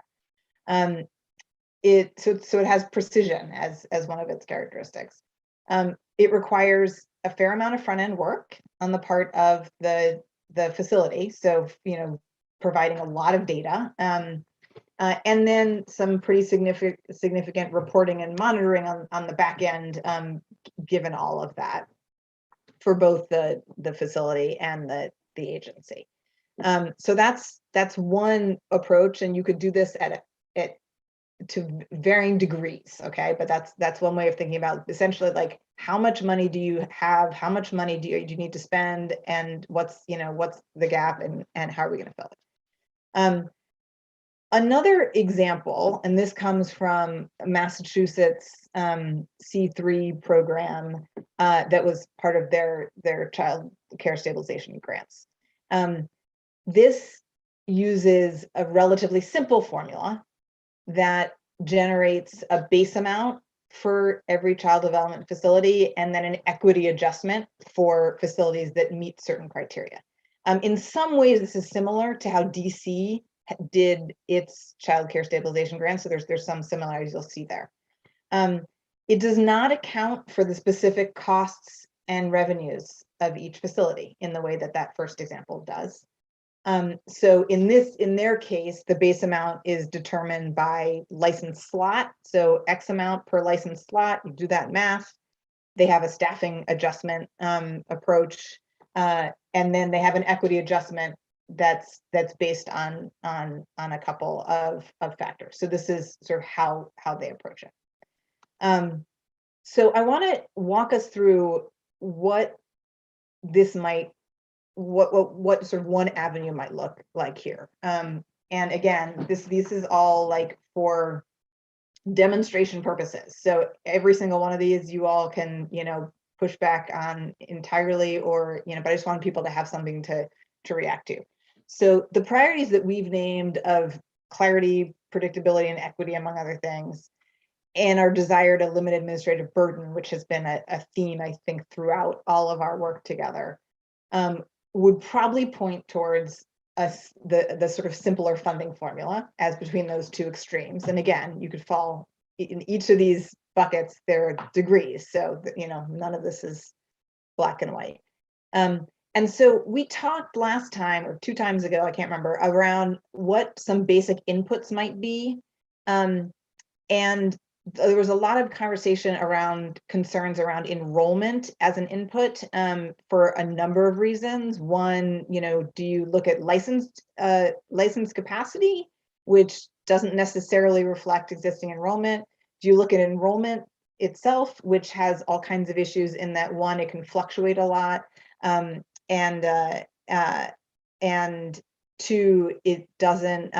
So it has precision as one of its characteristics. It requires a fair amount of front end work on the part of the facility. So, providing a lot of data, and then some pretty significant reporting and monitoring on the back end, given all of that, for both the facility and the agency. So that's one approach, and you could do this to varying degrees. Okay, but that's one way of thinking about essentially, like, how much money do you have? How much money do you need to spend? And what's the gap, and how are we going to fill it? Another example, and this comes from Massachusetts C3 program that was part of their child care stabilization grants. This uses a relatively simple formula that generates a base amount for every child development facility, and then an equity adjustment for facilities that meet certain criteria. In some ways, this is similar to how DC did its child care stabilization grant. So there's some similarities you'll see there. It does not account for the specific costs and revenues of each facility in the way that first example does. So in their case, the base amount is determined by license slot. So X amount per license slot, you do that math. They have a staffing adjustment approach, and then they have an equity adjustment that's based on a couple of factors. So this is sort of how they approach it. So I want to walk us through what this might, what sort of one avenue might look like here. And again, this is all like for demonstration purposes. So every single one of these you all can, push back on entirely, or, but I just want people to have something to react to. So the priorities that we've named of clarity, predictability, and equity, among other things, and our desire to limit administrative burden, which has been a theme, I think, throughout all of our work together, would probably point towards the sort of simpler funding formula as between those two extremes. And again, you could fall in each of these buckets, there are degrees. So, none of this is black and white. And so we talked last time, or 2 times ago, I can't remember, around what some basic inputs might be. And there was a lot of conversation around concerns around enrollment as an input, for a number of reasons. One, do you look at licensed capacity, which doesn't necessarily reflect existing enrollment? Do you look at enrollment itself, which has all kinds of issues in that, one, it can fluctuate a lot, and 2, it doesn't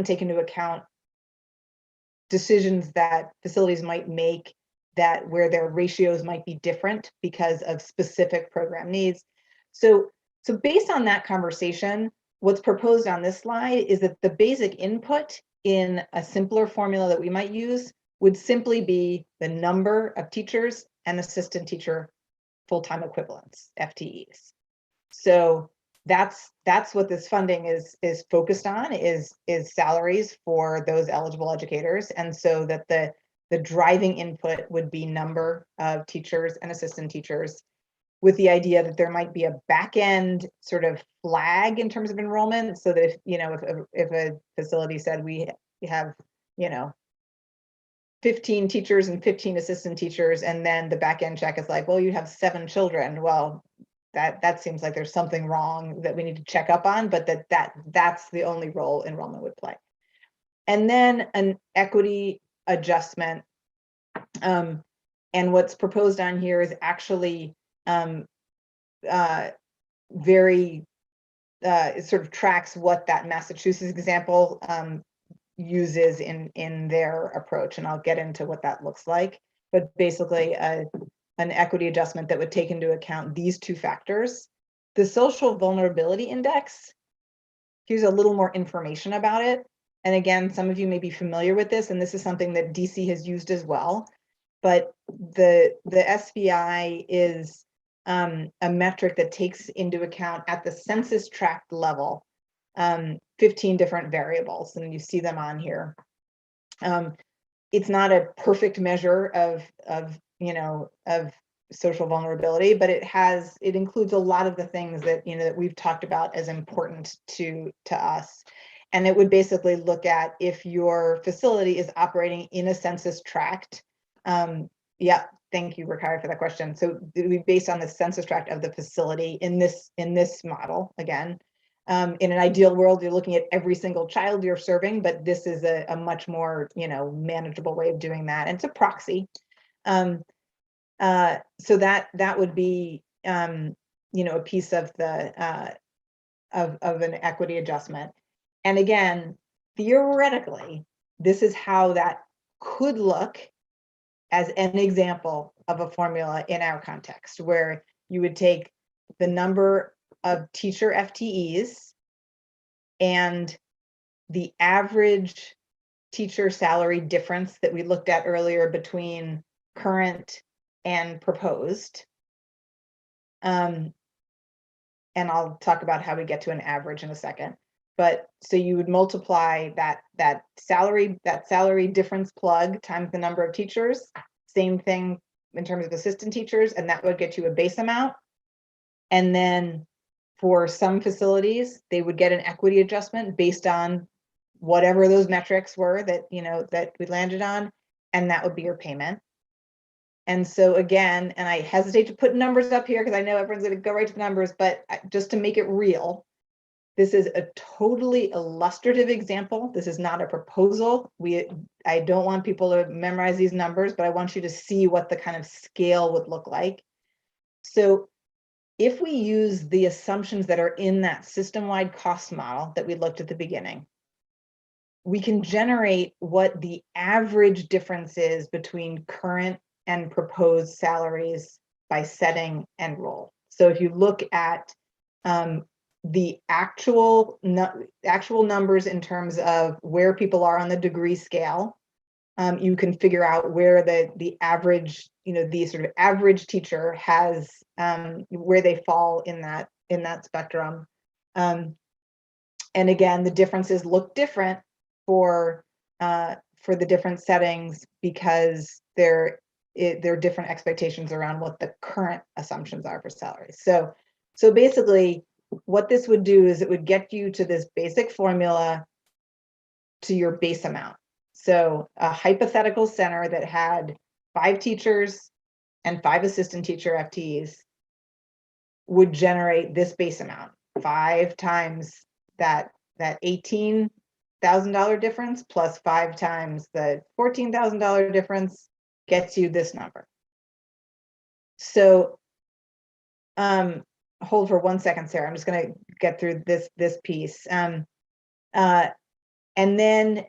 take into account decisions that facilities might make where their ratios might be different because of specific program needs. So based on that conversation, what's proposed on this slide is that the basic input in a simpler formula that we might use would simply be the number of teachers and assistant teacher full-time equivalents, FTEs. So that's what this funding is focused on, is salaries for those eligible educators. And so that the driving input would be number of teachers and assistant teachers. with the idea that there might be a back end sort of flag in terms of enrollment, so that if a facility said we have 15 teachers and 15 assistant teachers, and then the back end check is like, well, you have 7 children. Well, that seems like there's something wrong that we need to check up on, but that's the only role enrollment would play. And then an equity adjustment. And what's proposed on here is actually very it sort of tracks what that Massachusetts example uses in their approach, and I'll get into what that looks like. But basically, an equity adjustment that would take into account these 2 factors. The social vulnerability index, here's a little more information about it. And again, some of you may be familiar with this, and this is something that DC has used as well. But the SVI is a metric that takes into account at the census tract level 15 different variables, and you see them on here. It's not a perfect measure of social vulnerability, but it includes a lot of the things that that we've talked about as important to us. And it would basically look at if your facility is operating in a census tract. Yeah, thank you, Rakaya, for that question. So it would be based on the census tract of the facility in this model again. In an ideal world, you're looking at every single child you're serving, but this is a much more manageable way of doing that. And it's a proxy. So that would be a piece of the of an equity adjustment. And again, theoretically, this is how that could look as an example of a formula in our context, where you would take the number of teacher FTEs and the average teacher salary difference that we looked at earlier between current and proposed. And I'll talk about how we get to an average in a second. But so you would multiply that salary difference plug times the number of teachers, same thing in terms of assistant teachers, and that would get you a base amount. And then for some facilities, they would get an equity adjustment based on whatever those metrics were that that we landed on, and that would be your payment. And so again, and I hesitate to put numbers up here because I know everyone's going to go right to the numbers, but just to make it real, this is a totally illustrative example. This is not a proposal. I don't want people to memorize these numbers, but I want you to see what the kind of scale would look like. So if we use the assumptions that are in that system-wide cost model that we looked at the beginning, we can generate what the average difference is between current and proposed salaries by setting and role. So if you look at the actual numbers in terms of where people are on the degree scale, you can figure out where the average, the sort of average teacher has where they fall in that spectrum. And again, the differences look different for the different settings because there are different expectations around what the current assumptions are for salaries. So basically, what this would do is it would get you to this basic formula to your base amount. So a hypothetical center that had 5 teachers and 5 assistant teacher FTEs would generate this base amount. 5 times that $18,000 difference plus 5 times the $14,000 difference gets you this number. So hold for 1 second, Sarah. I'm just going to get through this piece. And then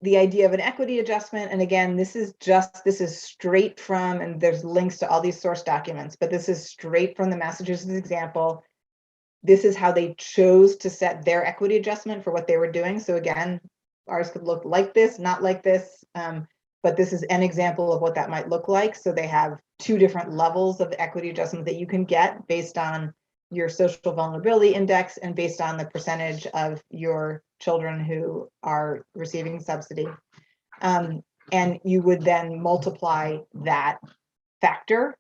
the idea of an equity adjustment. And again, this is straight from, and there's links to all these source documents, but this is straight from the Massachusetts example. This is how they chose to set their equity adjustment for what they were doing. So again, ours could look like this, not like this, but this is an example of what that might look like. So they have 2 different levels of equity adjustment that you can get based on your social vulnerability index and based on the percentage of your children who are receiving subsidy. And you would then multiply that factor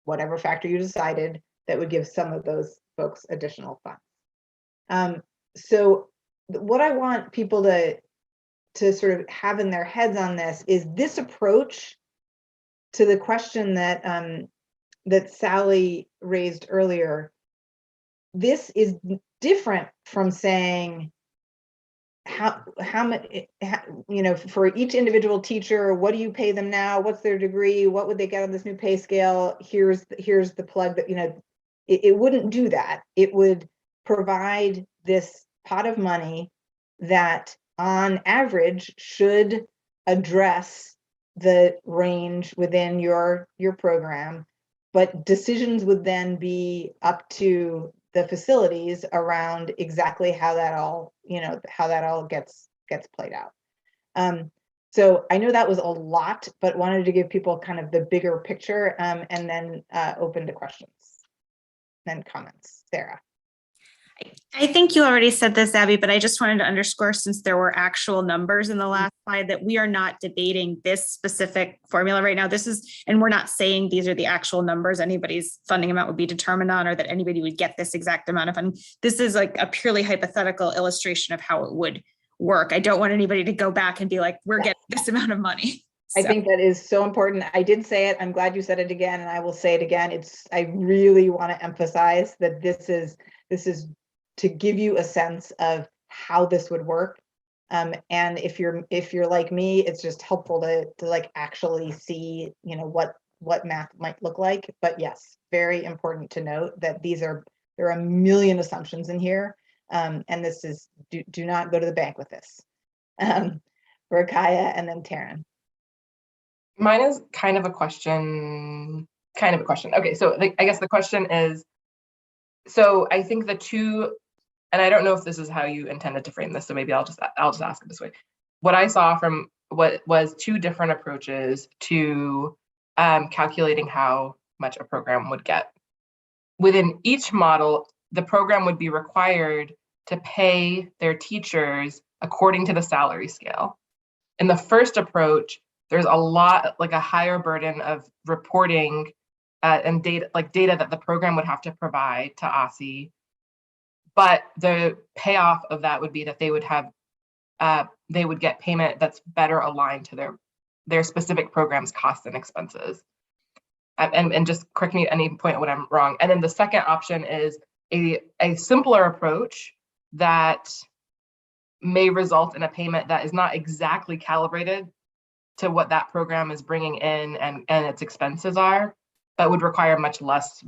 whatever factor you decided that would give some of those folks additional funds. So what I want people to sort of have in their heads on this approach to the question that that Sally raised earlier. This is different from saying how much, you know, for each individual teacher, what do you pay them now? What's their degree? What would they get on this new pay scale? Here's the plug that, you know, it wouldn't do that. It would provide this pot of money that on average should address the range within your program, but decisions would then be up to the facilities around exactly how that all, you know, how that all gets played out. So I know that was a lot, but wanted to give people kind of the bigger picture, and then open to questions and comments. Sarah. I think you already said this, Abby, but I just wanted to underscore, since there were actual numbers in the last slide, that we are not debating this specific formula right now. This is, and we're not saying these are the actual numbers anybody's funding amount would be determined on, or that anybody would get this exact amount of funding. This is like a purely hypothetical illustration of how it would work. I don't want anybody to go back and be like, we're getting this amount of money. I think that is so important. I did say it. I'm glad you said it again, and I will say it again. I really want to emphasize that this is to give you a sense of how this would work. And if you're like me, it's just helpful to like actually see, you know, what math might look like. But yes, very important to note that there are a million assumptions in here. And this is, do not go to the bank with this. Rakaya and then Taryn. Mine is kind of a question. Okay, so I guess the question is, so I think the two, and I don't know if this is how you intended to frame this, so maybe I'll just ask it this way. What I saw from what was two different approaches to calculating how much a program would get. Within each model, the program would be required to pay their teachers according to the salary scale. In the first approach, there's a lot, like a higher burden of reporting and data that the program would have to provide to ECE. But the payoff of that would be that they would get payment that's better aligned to their specific program's costs and expenses. And just correct me at any point when I'm wrong. And then the second option is a simpler approach that may result in a payment that is not exactly calibrated to what that program is bringing in and its expenses are, but would require much less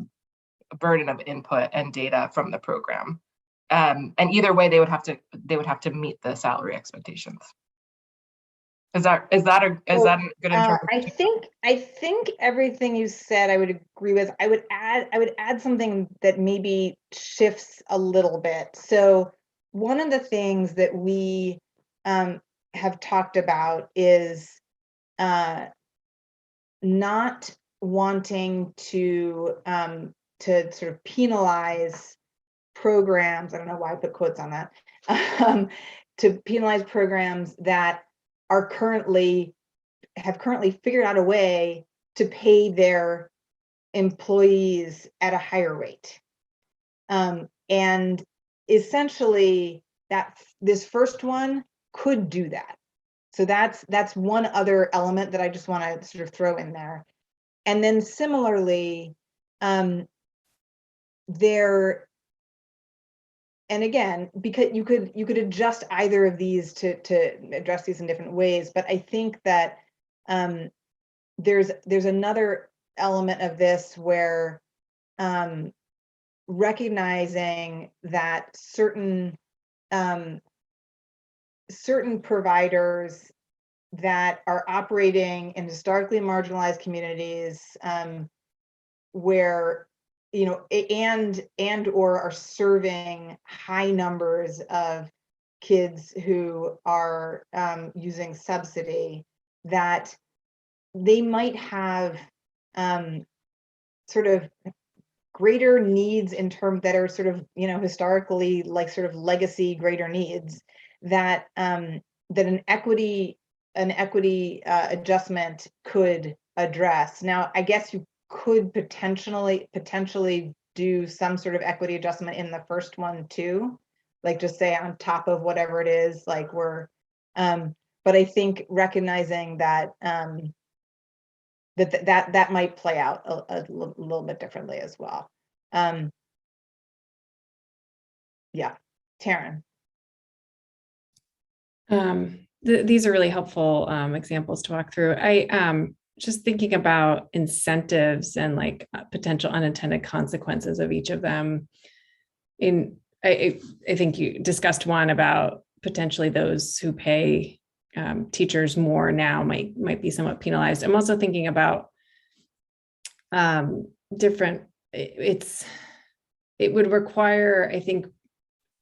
burden of input and data from the program. And either way, they would have to meet the salary expectations. Is that a good interpretation? I think everything you said I would agree with. I would add something that maybe shifts a little bit. So one of the things that we have talked about is not wanting to sort of penalize programs. I don't know why I put quotes on that. To penalize programs that have currently figured out a way to pay their employees at a higher rate. And essentially this first one could do that. So that's one other element that I just want to sort of throw in there. And then similarly, and again, because you could adjust either of these to address these in different ways, but I think that there's another element of this where recognizing that certain providers that are operating in historically marginalized communities, where and or are serving high numbers of kids who are using subsidy, that they might have sort of greater needs in terms that are sort of historically like sort of legacy greater needs that that an equity adjustment could address. Now, I guess you could potentially do some sort of equity adjustment in the first one too, like just say on top of whatever it is, like we're, but I think recognizing that that might play out a little bit differently as well. Yeah, Taryn. These are really helpful examples to walk through. I just thinking about incentives and like potential unintended consequences of each of them. I think you discussed one about potentially those who pay teachers more now might be somewhat penalized. I'm also thinking about different. It would require, I think,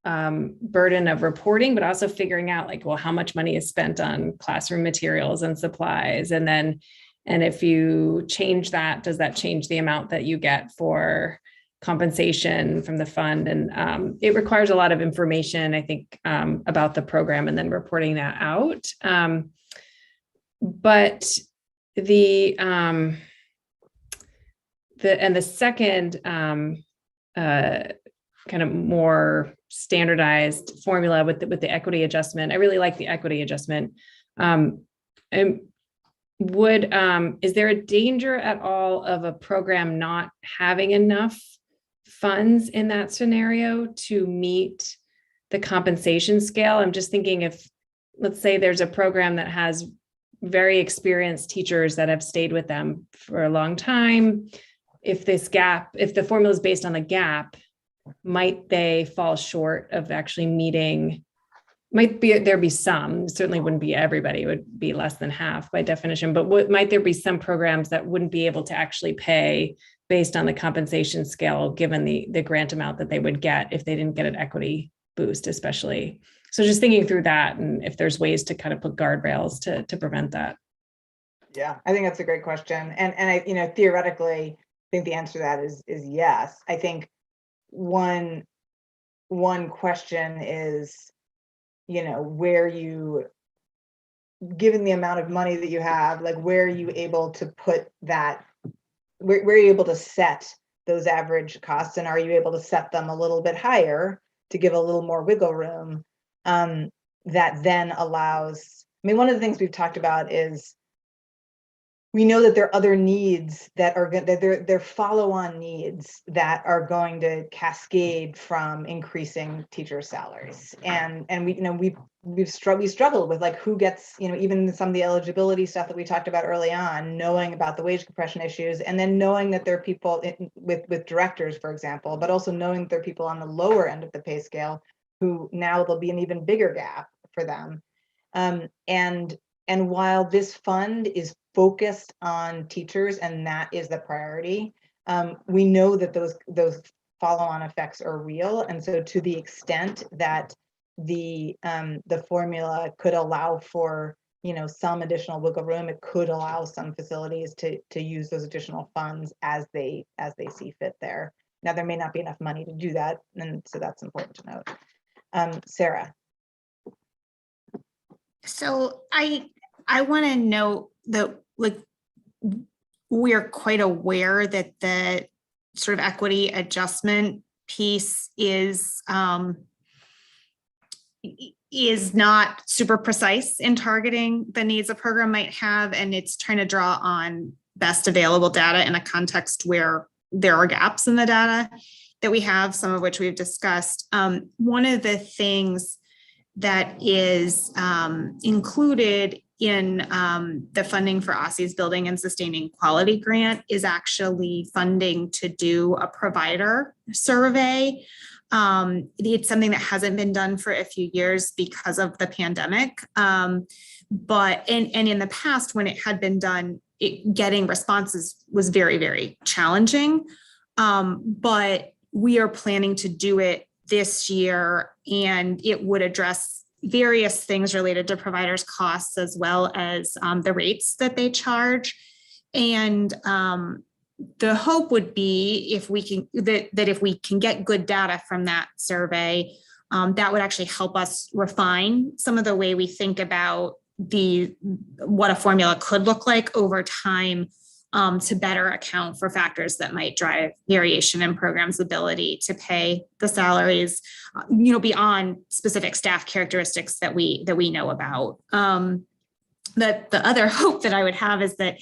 burden of reporting, but also figuring out like, well, how much money is spent on classroom materials and supplies, and if you change that, does that change the amount that you get for compensation from the fund? And it requires a lot of information, I think, about the program and then reporting that out. But the second kind of more standardized formula with the equity adjustment, I really like the equity adjustment. And is there a danger at all of a program not having enough funds in that scenario to meet the compensation scale? I'm just thinking, if, let's say there's a program that has very experienced teachers that have stayed with them for a long time, if the formula is based on the gap, might they fall short of actually meeting? There be some, certainly wouldn't be everybody, it would be less than half by definition, but might there be some programs that wouldn't be able to actually pay based on the compensation scale, given the grant amount that they would get if they didn't get an equity boost, especially? So just thinking through that, and if there's ways to kind of put guardrails to prevent that. Yeah, I think that's a great question. And I, theoretically, I think the answer to that is yes. I think one question is, where you, given the amount of money that you have, like where are you able to put that, where are you able to set those average costs, and are you able to set them a little bit higher to give a little more wiggle room, that then allows, one of the things we've talked about is we know that there are other needs that are good, that they're follow-on needs that are going to cascade from increasing teacher salaries. And we struggled with like who gets, even some of the eligibility stuff that we talked about early on, knowing about the wage compression issues, and then knowing that there are people with directors, for example, but also knowing that there are people on the lower end of the pay scale who now there'll be an even bigger gap for them. And while this fund is focused on teachers and that is the priority, we know that those follow-on effects are real. And so to the extent that the formula could allow for some additional wiggle room, it could allow some facilities to use those additional funds as they see fit there. Now there may not be enough money to do that, and so that's important to note. Sarah. So I want to note that we're quite aware that the sort of equity adjustment piece is not super precise in targeting the needs a program might have, and it's trying to draw on best available data in a context where there are gaps in the data that we have, some of which we've discussed. One of the things that is included in the funding for OSSE's Building and Sustaining Quality Grant is actually funding to do a provider survey. It's something that hasn't been done for a few years because of the pandemic. But in the past, when it had been done, getting responses was very, very challenging. But we are planning to do it this year, and it would address various things related to providers' costs as well as the rates that they charge. And the hope would be if we can if we can get good data from that survey, that would actually help us refine some of the way we think about what a formula could look like over time to better account for factors that might drive variation in programs' ability to pay the salaries, beyond specific staff characteristics that we know about. The other hope that I would have is that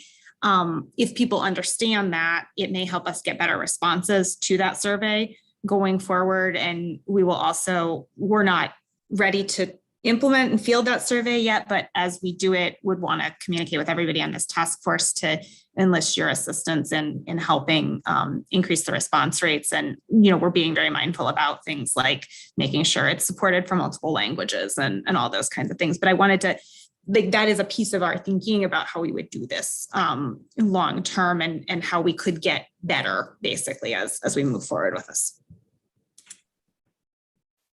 if people understand that, it may help us get better responses to that survey going forward. And we're not ready to implement and field that survey yet, but as we do it, would want to communicate with everybody on this task force to enlist your assistance in helping increase the response rates. And, we're being very mindful about things like making sure it's supported for multiple languages and all those kinds of things. But I wanted to, that is a piece of our thinking about how we would do this long term and how we could get better basically as we move forward with this.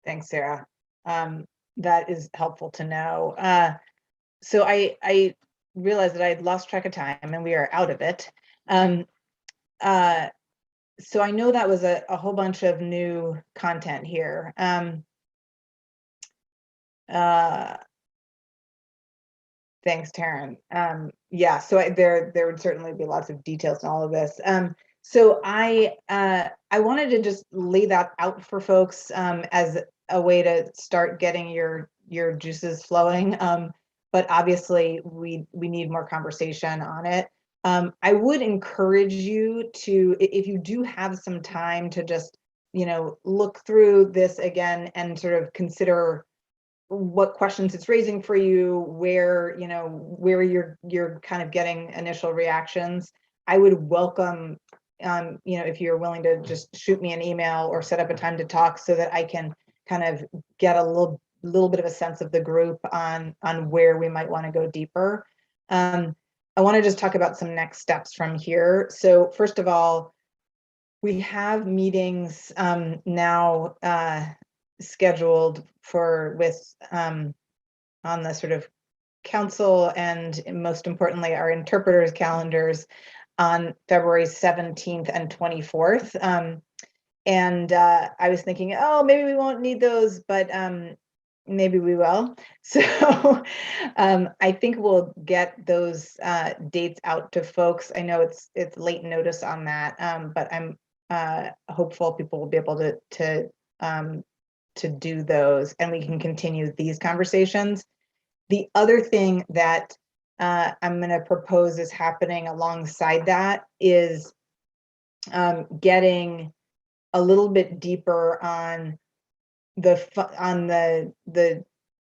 Thanks, Sarah. That is helpful to know. So I realized that I had lost track of time and we are out of it. So I know that was a whole bunch of new content here. Thanks, Taryn. Yeah, so there would certainly be lots of details in all of this. So I wanted to just lay that out for folks as a way to start getting your juices flowing. But obviously we need more conversation on it. I would encourage you to, if you do have some time, to just, look through this again and sort of consider what questions it's raising for you, where you're kind of getting initial reactions. I would welcome, if you're willing to just shoot me an email or set up a time to talk so that I can kind of get a little bit of a sense of the group on where we might want to go deeper. I want to just talk about some next steps from here. So first of all, we have meetings now scheduled on the sort of council and most importantly our interpreters calendars on February 17th and 24th. And I was thinking, oh, maybe we won't need those, but maybe we will. So I think we'll get those dates out to folks. I know it's late notice on that, but I'm hopeful people will be able to do those and we can continue these conversations. The other thing that I'm going to propose is happening alongside that is getting a little bit deeper on the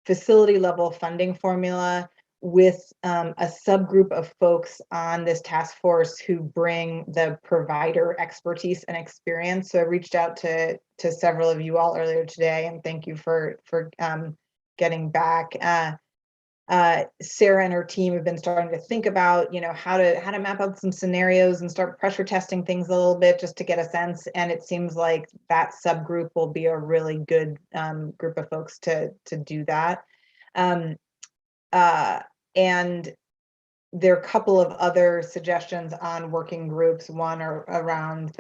facility level funding formula with a subgroup of folks on this task force who bring the provider expertise and experience. So I reached out to several of you all earlier today, and thank you for getting back. Sarah and her team have been starting to think about, how to map out some scenarios and start pressure testing things a little bit just to get a sense. And it seems like that subgroup will be a really good group of folks to do that. And there are a couple of other suggestions on working groups. One are around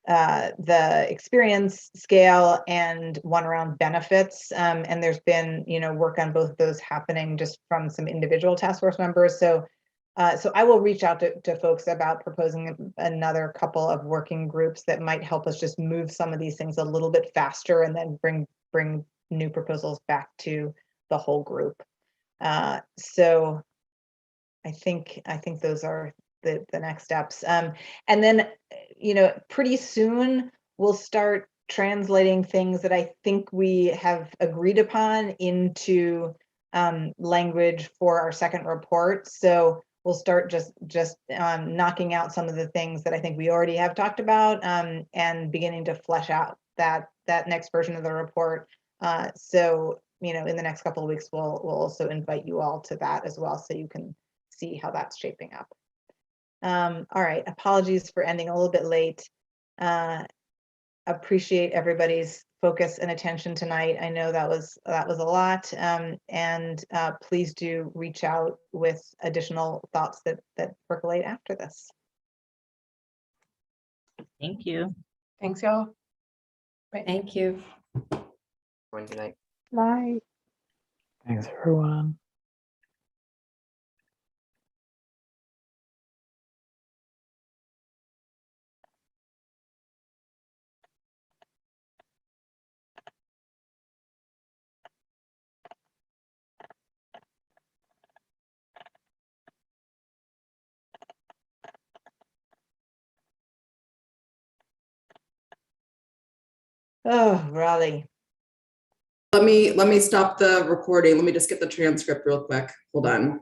the experience scale and one around benefits. And there's been, work on both of those happening just from some individual task force members. So I will reach out to folks about proposing another couple of working groups that might help us just move some of these things a little bit faster and then bring new proposals back to the whole group. So I think those are the next steps. And then, pretty soon we'll start translating things that I think we have agreed upon into language for our second report. So we'll start just knocking out some of the things that I think we already have talked about and beginning to flesh out that next version of the report. So, in the next couple of weeks, we'll also invite you all to that as well, so you can see how that's shaping up. All right, apologies for ending a little bit late. Appreciate everybody's focus and attention tonight. I know that was a lot, and please do reach out with additional thoughts that percolate after this. Thank you. Thanks, y'all. Thank you. Good night. Bye. Thanks, everyone. Oh, Raleigh. Let me stop the recording. Let me just get the transcript real quick. Hold on.